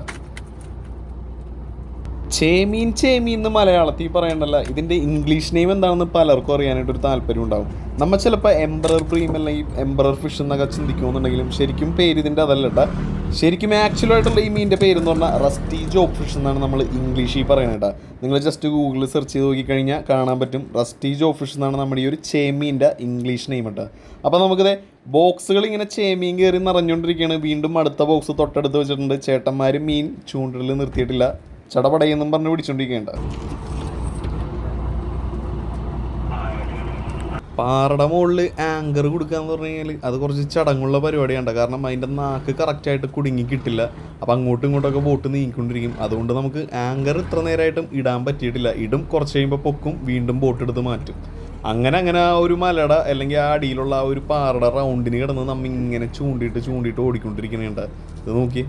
ചേമീൻ എന്ന് മലയാളത്തിൽ പറയണ്ടല്ല, ഇതിൻ്റെ ഇംഗ്ലീഷ് നെയിം എന്താണെന്ന് പലർക്കും അറിയാനായിട്ടൊരു താല്പര്യം ഉണ്ടാവും. നമ്മൾ ചിലപ്പോൾ എംബറർ ബ്രീം അല്ലെങ്കിൽ എംബറർ ഫിഷ് എന്നൊക്കെ ചിന്തിക്കുമെന്നുണ്ടെങ്കിലും ശരിക്കും പേര് ഇതിൻ്റെ അതല്ല കേട്ടോ. ശരിക്കും ആക്ച്വലായിട്ടുള്ള ഈ മീനിൻ്റെ പേരെന്ന് പറഞ്ഞാൽ റസ്റ്റി ജോബ് ഫിഷ് എന്നാണ് നമ്മൾ ഇംഗ്ലീഷിൽ പറയുന്നത് കേട്ടോ. നിങ്ങൾ ജസ്റ്റ് ഗൂഗിളിൽ സെർച്ച് ചെയ്ത് നോക്കിക്കഴിഞ്ഞാൽ കാണാൻ പറ്റും. റസ്റ്റി ജോബ് ഫിഷ് എന്നാണ് നമ്മുടെ ഈ ഒരു ചേമീൻ്റെ ഇംഗ്ലീഷ് നെയിം കേട്ടോ. അപ്പോൾ നമുക്കിത് ബോക്സുകൾ ഇങ്ങനെ ചേമീൻ കയറി നിറഞ്ഞുകൊണ്ടിരിക്കുകയാണ്. വീണ്ടും അടുത്ത ബോക്സ് തൊട്ടടുത്ത് വെച്ചിട്ടുണ്ട്. ചേട്ടന്മാർ മീൻ ചൂണ്ടലിൽ നിർത്തിയിട്ടില്ല, ചടപടയെന്നും പറഞ്ഞ് പിടിച്ചോണ്ടിരിക്കേണ്ട. പാറയുടെ മുകളിൽ ആങ്കർ കൊടുക്കാന്ന് പറഞ്ഞു കഴിഞ്ഞാൽ അത് കുറച്ച് ചടങ്ങുള്ള പരിപാടിയാണ്. കാരണം അതിൻ്റെ നാക്ക് കറക്റ്റായിട്ട് കുടുങ്ങി കിട്ടില്ല. അപ്പം അങ്ങോട്ടും ഇങ്ങോട്ടൊക്കെ ബോട്ട് നീങ്ങിക്കൊണ്ടിരിക്കും. അതുകൊണ്ട് നമുക്ക് ആങ്കർ ഇത്ര നേരമായിട്ടും ഇടാൻ പറ്റിയിട്ടില്ല. ഇടും, കുറച്ച് കഴിയുമ്പോൾ പൊക്കും, വീണ്ടും ബോട്ട് എടുത്ത് മാറ്റും. അങ്ങനെ ആ ഒരു മലയുടെ അല്ലെങ്കിൽ ആ അടിയിലുള്ള ആ ഒരു പാറയുടെ റൗണ്ടിന് കിടന്ന് നമ്മ ഇങ്ങനെ ചൂണ്ടിയിട്ട് ഓടിക്കൊണ്ടിരിക്കുന്നുണ്ട്. ഇത് നോക്കി,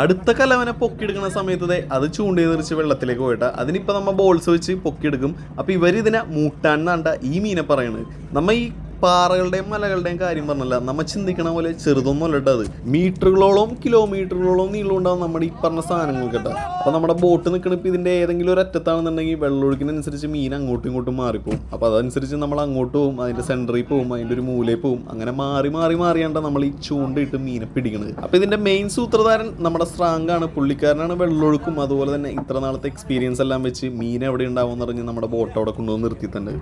അടുത്ത കലവനെ പൊക്കിയെടുക്കുന്ന സമയത്ത് അത് ചൂണ്ടയിൽ നിറിച്ച് വെള്ളത്തിലേക്ക് പോയിട്ട് അതിനിപ്പോൾ നമ്മൾ ബോൾസ് വെച്ച് പൊക്കിയെടുക്കും. അപ്പോൾ ഇവരിതിനെ മൂട്ടാൻ എന്നാണ്ട ഈ മീനെ പറയണത്. നമ്മൾ ഈ പാറകളുടെയും മലകളുടെയും കാര്യം പറഞ്ഞല്ല, നമ്മൾ ചിന്തിക്കണ പോലെ ചെറുതൊന്നും അല്ലട്ടോ. അത് മീറ്ററുകളോളം കിലോമീറ്ററുകളോളം നീളം ഉണ്ടാവും നമ്മുടെ ഈ പറഞ്ഞ സാധനങ്ങൾക്കട്ടെ. അപ്പോൾ നമ്മുടെ ബോട്ട് നിൽക്കണ ഇപ്പോൾ ഇതിൻ്റെ ഏതെങ്കിലും ഒരു അറ്റത്താണെന്നുണ്ടെങ്കിൽ വെള്ളമൊഴുക്കിനനുസരിച്ച് മീൻ അങ്ങോട്ടും ഇങ്ങോട്ടും മാറിപ്പോവും. അപ്പോൾ അതനുസരിച്ച് നമ്മൾ അങ്ങോട്ട് പോകും, അതിൻ്റെ സെൻറ്ററിൽ പോകും, അതിൻ്റെ ഒരു മൂലയിൽ പോകും. അങ്ങനെ മാറിയാണ്ട നമ്മൾ ഈ ചൂണ്ടയിട്ട് മീനെ പിടിക്കണത്. അപ്പോൾ ഇതിൻ്റെ മെയിൻ സൂത്രധാരൻ നമ്മുടെ സ്ട്രാങ്കാണ്. പുള്ളിക്കാരനാണ് വെള്ളമൊഴുക്കും അതുപോലെ തന്നെ ഇത്ര നാളത്തെ എക്സ്പീരിയൻസ് എല്ലാം വെച്ച് മീൻ എവിടെ ഉണ്ടാവുമെന്ന് പറഞ്ഞ് നമ്മുടെ ബോട്ട് അവിടെ കൊണ്ടുവന്ന് നിർത്തിയിട്ടുണ്ട്.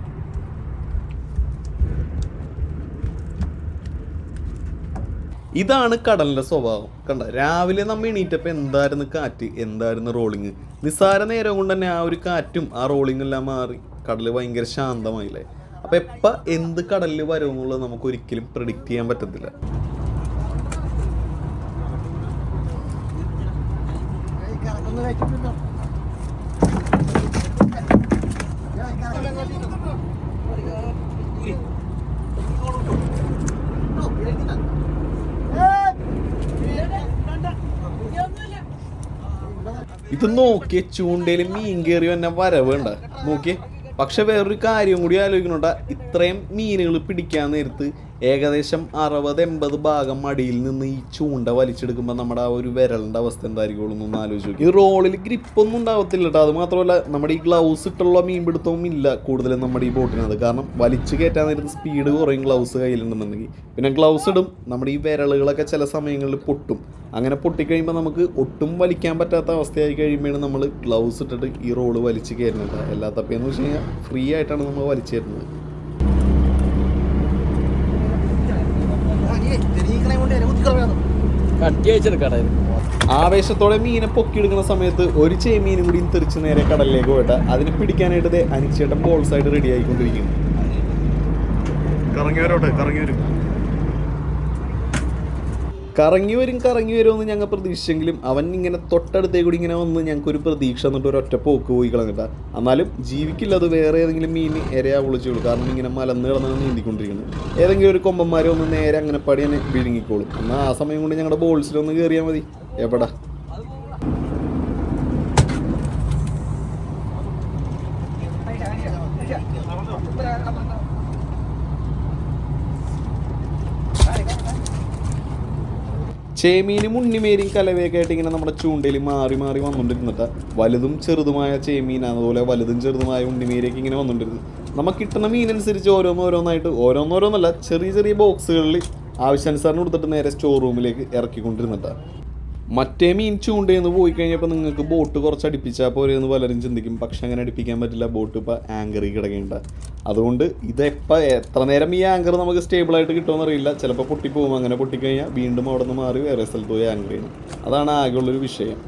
ഇതാണ് കടലിൻ്റെ സ്വഭാവം. കണ്ട, രാവിലെ നമ്മൾ എണീറ്റപ്പോൾ എന്തായിരുന്നു കാറ്റ്, എന്തായിരുന്നു റോളിങ്. നിസ്സാര നേരം കൊണ്ട് തന്നെ ആ ഒരു കാറ്റും ആ റോളിങ് എല്ലാം മാറി കടൽ ഭയങ്കര ശാന്തമായില്ലേ. അപ്പോൾ എപ്പോൾ എന്ത് കടലിൽ വരുമെന്നുള്ളത് നമുക്ക് ഒരിക്കലും പ്രെഡിക്റ്റ് ചെയ്യാൻ പറ്റത്തില്ല. ഇത് നോക്കിയ ചൂണ്ടയിൽ മീൻ കയറി തന്നെ വരവേണ്ട നോക്കിയേ. പക്ഷെ വേറൊരു കാര്യം കൂടി ആലോചിക്കണോട്ടാ, ഇത്രയും മീനുകൾ പിടിക്കാൻ നേരത്ത് ഏകദേശം 60-80 ഭാഗം മടിയിൽ നിന്ന് ഈ ചൂണ്ട വലിച്ചെടുക്കുമ്പോൾ നമ്മുടെ ആ ഒരു വിരലിൻ്റെ അവസ്ഥ എന്തായിരിക്കും എന്നൊന്ന് ആലോചിച്ച് നോക്കി. ഈ റോളിൽ ഗ്രിപ്പൊന്നും ഉണ്ടാവത്തില്ല കേട്ടോ. അത് മാത്രമല്ല നമ്മുടെ ഈ ഗ്ലൗസ് ഇട്ടുള്ള മീൻപിടുത്തവും ഇല്ല കൂടുതലും നമ്മുടെ ഈ ബോട്ടിനകത്ത്. കാരണം വലിച്ചു കയറ്റാൻ നേരത്ത് സ്പീഡ് കുറയും ഗ്ലൗസ് കയ്യിലുണ്ടെന്നുണ്ടെങ്കിൽ. പിന്നെ ഗ്ലൗസ് ഇടും, നമ്മുടെ ഈ വിരലുകളൊക്കെ ചില സമയങ്ങളിൽ പൊട്ടും. അങ്ങനെ പൊട്ടിക്കഴിയുമ്പോൾ നമുക്ക് ഒട്ടും വലിക്കാൻ പറ്റാത്ത അവസ്ഥയായി കഴിയുമ്പോഴാണ് നമ്മൾ ഗ്ലൗസ് ഇട്ടിട്ട് ഈ റോള് വലിച്ച് കയറുന്നത്. എല്ലാത്തപ്പയെന്ന് വെച്ച് കഴിഞ്ഞാൽ ഫ്രീ ആയിട്ടാണ് നമ്മൾ വലിച്ചു തരുന്നത്. ആവേശത്തോടെ മീനെ പൊക്കിയെടുക്കുന്ന സമയത്ത് ഒരു ചേമീനും കൂടി തെറിച്ച് നേരെ കടലിലേക്ക് പോയിട്ട് അതിനെ പിടിക്കാനായിട്ട് അനിച്ചേട്ടൻ ബോൾസായിട്ട് റെഡി ആയിക്കൊണ്ടിരിക്കുന്നു. കറങ്ങി വരുമെന്ന് ഞങ്ങൾ പ്രതീക്ഷിച്ചെങ്കിലും അവൻ ഇങ്ങനെ തൊട്ടടുത്തേക്ക് കൂടി ഇങ്ങനെ വന്ന് ഞങ്ങൾക്കൊരു പ്രതീക്ഷ എന്നിട്ട് ഒരൊറ്റ പോക്ക് പോയി കളഞ്ഞിട്ടാ. എന്നാലും ജീവിക്കില്ല, അത് വേറെ ഏതെങ്കിലും മീൻ ഇരയാ വിളിച്ചോളൂ. കാരണം ഇങ്ങനെ മലന്ന് കിടന്നാണ് നീന്തിക്കൊണ്ടിരിക്കുന്നത്. ഏതെങ്കിലും ഒരു കൊമ്പന്മാരെ ഒന്ന് നേരെ അങ്ങനെ പടി തന്നെ വിഴുങ്ങിക്കോളും. എന്നാൽ ആ സമയം കൊണ്ട് ഞങ്ങളുടെ ബോൾസിലൊന്ന് കയറിയാൽ മതി. എവിടാ ചേമീനും ഉണ്ണിമേരിയും കലവയൊക്കെ ആയിട്ട് ഇങ്ങനെ നമ്മുടെ ചൂണ്ടയിൽ മാറി വന്നുകൊണ്ടിരുന്നിട്ട് വലുതും ചെറുതുമായ ചേമീൻ, അതുപോലെ വലുതും ചെറുതുമായ ഉണ്ണിമേരിയൊക്കെ ഇങ്ങനെ വന്നുകൊണ്ടിരുന്നു. നമുക്ക് കിട്ടുന്ന മീനനുസരിച്ച് ഓരോന്നോരോന്നല്ല ചെറിയ ബോക്സുകളിൽ ആവശ്യാനുസരണം കൊടുത്തിട്ട് നേരെ സ്റ്റോർ റൂമിലേക്ക് ഇറക്കിക്കൊണ്ടിരുന്നിട്ടാണ്. മറ്റേ മീൻ ചൂണ്ടയെന്ന് പോയി കഴിഞ്ഞപ്പോൾ നിങ്ങൾക്ക് ബോട്ട് കുറച്ച് അടുപ്പിച്ചാൽ പോരെയെന്ന് പലരും ചിന്തിക്കും. പക്ഷെ അങ്ങനെ അടുപ്പിക്കാൻ പറ്റില്ല, ബോട്ട് ഇപ്പോൾ ആങ്കറിൽ കിടക്കേണ്ട. അതുകൊണ്ട് ഇതെപ്പോൾ എത്ര നേരം ഈ ആങ്കർ നമുക്ക് സ്റ്റേബിളായിട്ട് കിട്ടുമെന്ന് അറിയില്ല. ചിലപ്പോൾ പൊട്ടിപ്പോകും. അങ്ങനെ പൊട്ടിക്കഴിഞ്ഞാൽ വീണ്ടും അവിടെ നിന്ന് മാറി വേറെ സ്ഥലത്ത് പോയി ആങ്കർ ചെയ്യണം. അതാണ് ആകെയുള്ളൊരു വിഷയം.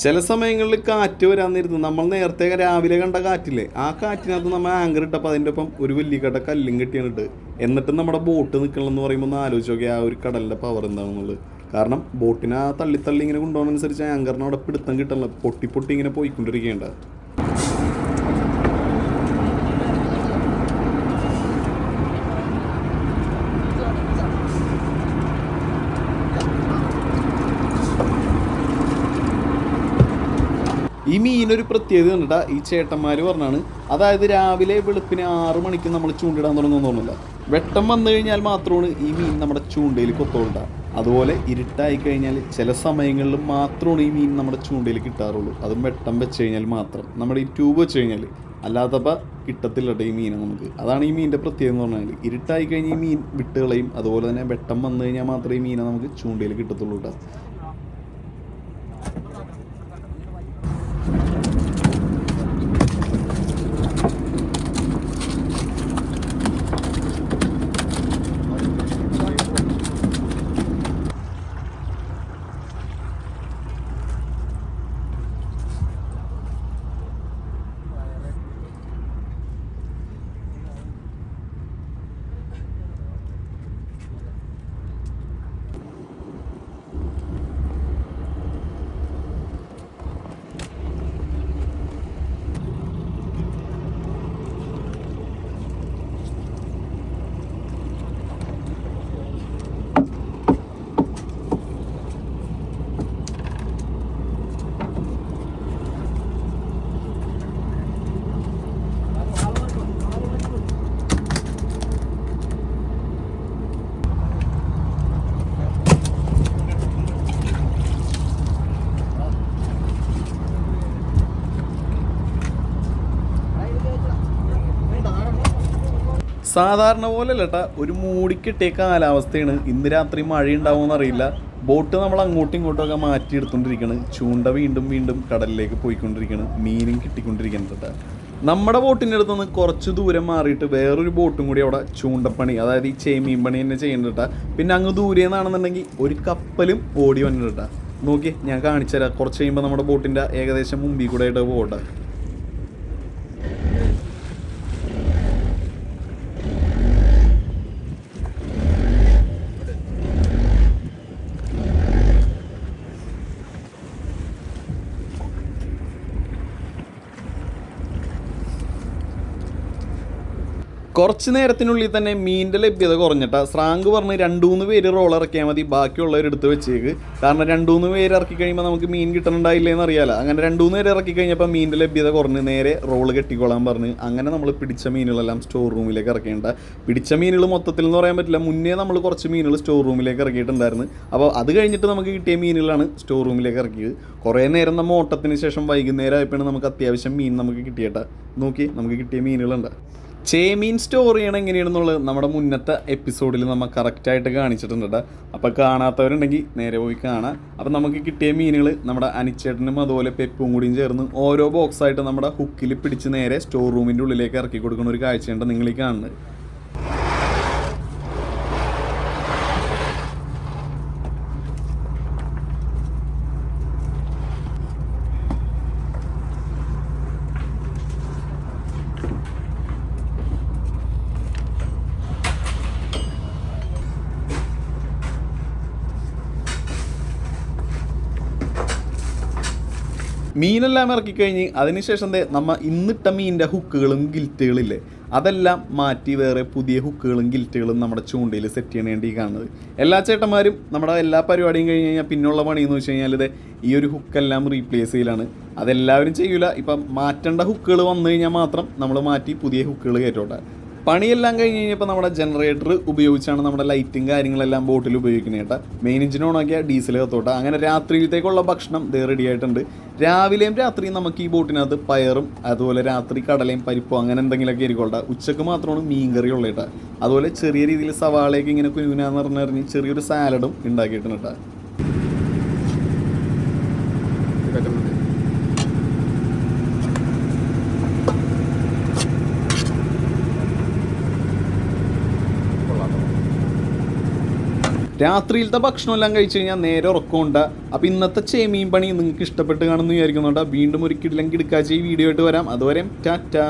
ചില സമയങ്ങളിൽ കാറ്റ് വരാന്നിരുന്നു. നമ്മൾ നേരത്തെ രാവിലെ കണ്ട കാറ്റില്ലേ, ആ കാറ്റിനകത്ത് നമ്മൾ ആങ്കർ ഇട്ടപ്പോൾ അതിൻ്റെ ഒപ്പം ഒരു വലിയ കട കല്ലും കെട്ടിയാണിട്ട്. എന്നിട്ടും നമ്മുടെ ബോട്ട് നിൽക്കണമെന്ന് പറയുമ്പോൾ ഒന്ന് ആലോചിച്ച് നോക്കിയാൽ ആ ഒരു കടലിൻ്റെ പവർ എന്താണെന്നുള്ളത്. കാരണം ബോട്ടിനെ ആ തള്ളി ഇങ്ങനെ കൊണ്ടുപോകുന്നതനുസരിച്ച് ആങ്കറിന് അവിടെ പിടുത്തം കിട്ടണല്ലോ, പൊട്ടി ഇങ്ങനെ പോയിക്കൊണ്ടിരിക്കേണ്ട. ഈ മീനൊരു പ്രത്യേകത കണ്ടിട്ടാ ഈ ചേട്ടന്മാർ പറഞ്ഞാണ്. അതായത് രാവിലെ വെളുപ്പിന് 6 മണിക്ക് നമ്മൾ ചൂണ്ടിടാൻ തുടങ്ങുന്നില്ല. വെട്ടം വന്നു കഴിഞ്ഞാൽ മാത്രമാണ് ഈ മീൻ നമ്മുടെ ചൂണ്ടയിൽ കൊത്തോളുണ്ടാകുക. അതുപോലെ ഇരുട്ടായി കഴിഞ്ഞാൽ ചില സമയങ്ങളിൽ മാത്രമാണ് ഈ മീൻ നമ്മുടെ ചൂണ്ടയിൽ കിട്ടാറുള്ളൂ. അതും വെട്ടം വെച്ച് കഴിഞ്ഞാൽ മാത്രം. നമ്മുടെ ഈ ട്യൂബ് വെച്ച് കഴിഞ്ഞാൽ അല്ലാത്തപ്പോൾ കിട്ടത്തില്ല ഈ മീനെ നമുക്ക്. അതാണ് ഈ മീനിൻ്റെ പ്രത്യേകത എന്ന് പറഞ്ഞാൽ. ഇരുട്ടായി കഴിഞ്ഞാൽ ഈ മീൻ വിട്ടുകളയും. അതുപോലെ തന്നെ വെട്ടം വന്നു കഴിഞ്ഞാൽ മാത്രമേ ഈ മീനെ നമുക്ക് ചൂണ്ടയിൽ കിട്ടത്തുള്ളൂ കേട്ടോ. സാധാരണ പോലെ അല്ലട്ടാ, ഒരു മൂടിക്കിട്ടിയ കാലാവസ്ഥയാണ്. ഇന്ന് രാത്രി മഴ ഉണ്ടാവുമെന്ന് അറിയില്ല. ബോട്ട് നമ്മൾ അങ്ങോട്ടും ഇങ്ങോട്ടുമൊക്കെ മാറ്റിയെടുത്തോണ്ടിരിക്കുകയാണ്. ചൂണ്ട വീണ്ടും വീണ്ടും കടലിലേക്ക് പോയിക്കൊണ്ടിരിക്കുകയാണ്. മീനും കിട്ടിക്കൊണ്ടിരിക്കുന്നുണ്ട്. നമ്മുടെ ബോട്ടിൻ്റെ അടുത്തുനിന്ന് കുറച്ച് ദൂരം മാറിയിട്ട് വേറൊരു ബോട്ടും കൂടി അവിടെ ചൂണ്ടപ്പണി, അതായത് ഈ ചേമീൻ പണി തന്നെ ചെയ്യുന്നുണ്ടാ. പിന്നെ അങ്ങ് ദൂരെ നിന്നാണെന്നുണ്ടെങ്കിൽ ഒരു കപ്പലും ഓടി വന്നിട്ടാ. നോക്കി ഞാൻ കാണിച്ചു തരാം. കുറച്ച് കഴിയുമ്പോൾ നമ്മുടെ ബോട്ടിൻ്റെ ഏകദേശം മുമ്പിൽ കൂടെ ആയിട്ട് പോകട്ടെ. കുറച്ച് നേരത്തിനുള്ളിൽ തന്നെ മീനിൻ്റെ ലഭ്യത കുറഞ്ഞിട്ടാ. സ്രാങ്ക് പറഞ്ഞ് 2-3 പേര് റോൾ ഇറക്കിയാൽ മതി, ബാക്കിയുള്ളവരെടുത്ത് വെച്ചേക്ക്. കാരണം 2-3 പേര് ഇറക്കി കഴിയുമ്പോൾ നമുക്ക് മീൻ കിട്ടണുണ്ടായില്ലേന്ന് അറിയാലോ. അങ്ങനെ 2-3 പേര് ഇറക്കി കഴിഞ്ഞപ്പോൾ മീനിൻ്റെ ലഭ്യത കുറഞ്ഞ് നേരെ റോള് കെട്ടിക്കോളാൻ പറഞ്ഞ് അങ്ങനെ നമ്മൾ പിടിച്ച മീനുകളെല്ലാം സ്റ്റോർ റൂമിലേക്ക് ഇറക്കിയിട്ടുണ്ട്. പിടിച്ച മീനുകൾ മൊത്തത്തിൽ എന്ന് പറയാൻ പറ്റില്ല, മുന്നേ നമ്മൾ കുറച്ച് മീനുകൾ സ്റ്റോർ റൂമിലേക്ക് ഇറക്കിയിട്ടുണ്ടായിരുന്നു. അപ്പോൾ അത് കഴിഞ്ഞിട്ട് നമുക്ക് കിട്ടിയ മീനുകളാണ് സ്റ്റോർ റൂമിലേക്ക് ഇറക്കിയത്. കുറേ നേരം നമ്മൾ ഓട്ടത്തിന് ശേഷം വൈകുന്നേരം ആയപ്പോഴാണ് നമുക്ക് അത്യാവശ്യം മീൻ നമുക്ക് കിട്ടിയേട്ടാ. നോക്കി നമുക്ക് കിട്ടിയ മീനുകളുണ്ട്. ചേമീൻ സ്റ്റോർ ചെയ്യണം എങ്ങനെയാണെന്നുള്ളത് നമ്മുടെ മുന്നത്തെ എപ്പിസോഡിൽ നമ്മൾ കറക്റ്റായിട്ട് കാണിച്ചിട്ടുണ്ട് കേട്ടോ. അപ്പോൾ കാണാത്തവരുണ്ടെങ്കിൽ നേരെ പോയി കാണാം. അപ്പോൾ നമുക്ക് കിട്ടിയ മീനുകൾ നമ്മുടെ അനിച്ചേട്ടനും അതുപോലെ പെപ്പും കൂടിയും ചേർന്ന് ഓരോ ബോക്സായിട്ട് നമ്മുടെ ഹുക്കിൽ പിടിച്ച് നേരെ സ്റ്റോർ റൂമിൻ്റെ ഉള്ളിലേക്ക് ഇറക്കി കൊടുക്കുന്ന ഒരു കാഴ്ചയുണ്ട് നിങ്ങളീ കാണുന്നത്. മീനെല്ലാം ഇറക്കിക്കഴിഞ്ഞ് അതിനുശേഷം നമ്മൾ ഇന്നിട്ട മീനിൻ്റെ ഹുക്കുകളും ഗിൽറ്റുകളില്ലേ, അതെല്ലാം മാറ്റി വേറെ പുതിയ ഹുക്കുകളും ഗിൽറ്റുകളും നമ്മുടെ ചൂണ്ടയിൽ സെറ്റ് ചെയ്യാൻ വേണ്ടി കാണുന്നത്. എല്ലാ ചേട്ടന്മാരും നമ്മുടെ എല്ലാ പരിപാടിയും കഴിഞ്ഞ് കഴിഞ്ഞാൽ പിന്നുള്ള പണിയെന്ന് വെച്ച് കഴിഞ്ഞാൽ ഇത് ഈ ഒരു ഹുക്കെല്ലാം റീപ്ലേസ് ചെയ്യലാണ്. അതെല്ലാവരും ചെയ്യൂല. ഇപ്പം മാറ്റേണ്ട ഹുക്കുകൾ വന്നു കഴിഞ്ഞാൽ മാത്രം നമ്മൾ മാറ്റി പുതിയ ഹുക്കുകൾ കയറ്റോട്ടെ. പണിയെല്ലാം കഴിഞ്ഞ് കഴിഞ്ഞപ്പോൾ നമ്മുടെ ജനറേറ്റർ ഉപയോഗിച്ചാണ് നമ്മുടെ ലൈറ്റും കാര്യങ്ങളെല്ലാം ബോട്ടിൽ ഉപയോഗിക്കുന്നത് കേട്ടോ. മെയിൻ എഞ്ചിൻ ഓണാക്കിയാൽ ഡീസൽ കത്തോട്ടെ. അങ്ങനെ രാത്രിയിലത്തേക്കുള്ള ഭക്ഷണം റെഡി ആയിട്ടുണ്ട്. രാവിലെയും രാത്രിയും നമുക്ക് ഈ ബോട്ടിനകത്ത് പയറും അതുപോലെ രാത്രി കടലയും പരിപ്പോ അങ്ങനെ എന്തെങ്കിലുമൊക്കെ ആയിരിക്കോട്ടെ. ഉച്ചക്ക് മാത്രമാണ് മീൻ കറി ഉള്ളത് കേട്ടോ. അതുപോലെ ചെറിയ രീതിയിൽ സവാളയൊക്കെ ഇങ്ങനെ കുനുകുനാന്ന് പറഞ്ഞറിഞ്ഞ് ചെറിയൊരു സാലഡും ഉണ്ടാക്കിയിട്ടുണ്ട് കേട്ടോ. രാത്രിയിലത്തെ ഭക്ഷണമെല്ലാം കഴിച്ച് കഴിഞ്ഞാൽ നേരെ ഉറക്കമുണ്ട്. അപ്പോൾ ഇന്നത്തെ ചേമീൻ പണി നിങ്ങൾക്ക് ഇഷ്ടപ്പെട്ട് കാണുമെന്ന് വിചാരിക്കുന്നുണ്ട്. വീണ്ടും ഒരു കിടിലം കിടക്കാച്ച ഈ വീഡിയോ ആയിട്ട് വരാം. അതുവരെ ടാറ്റാ.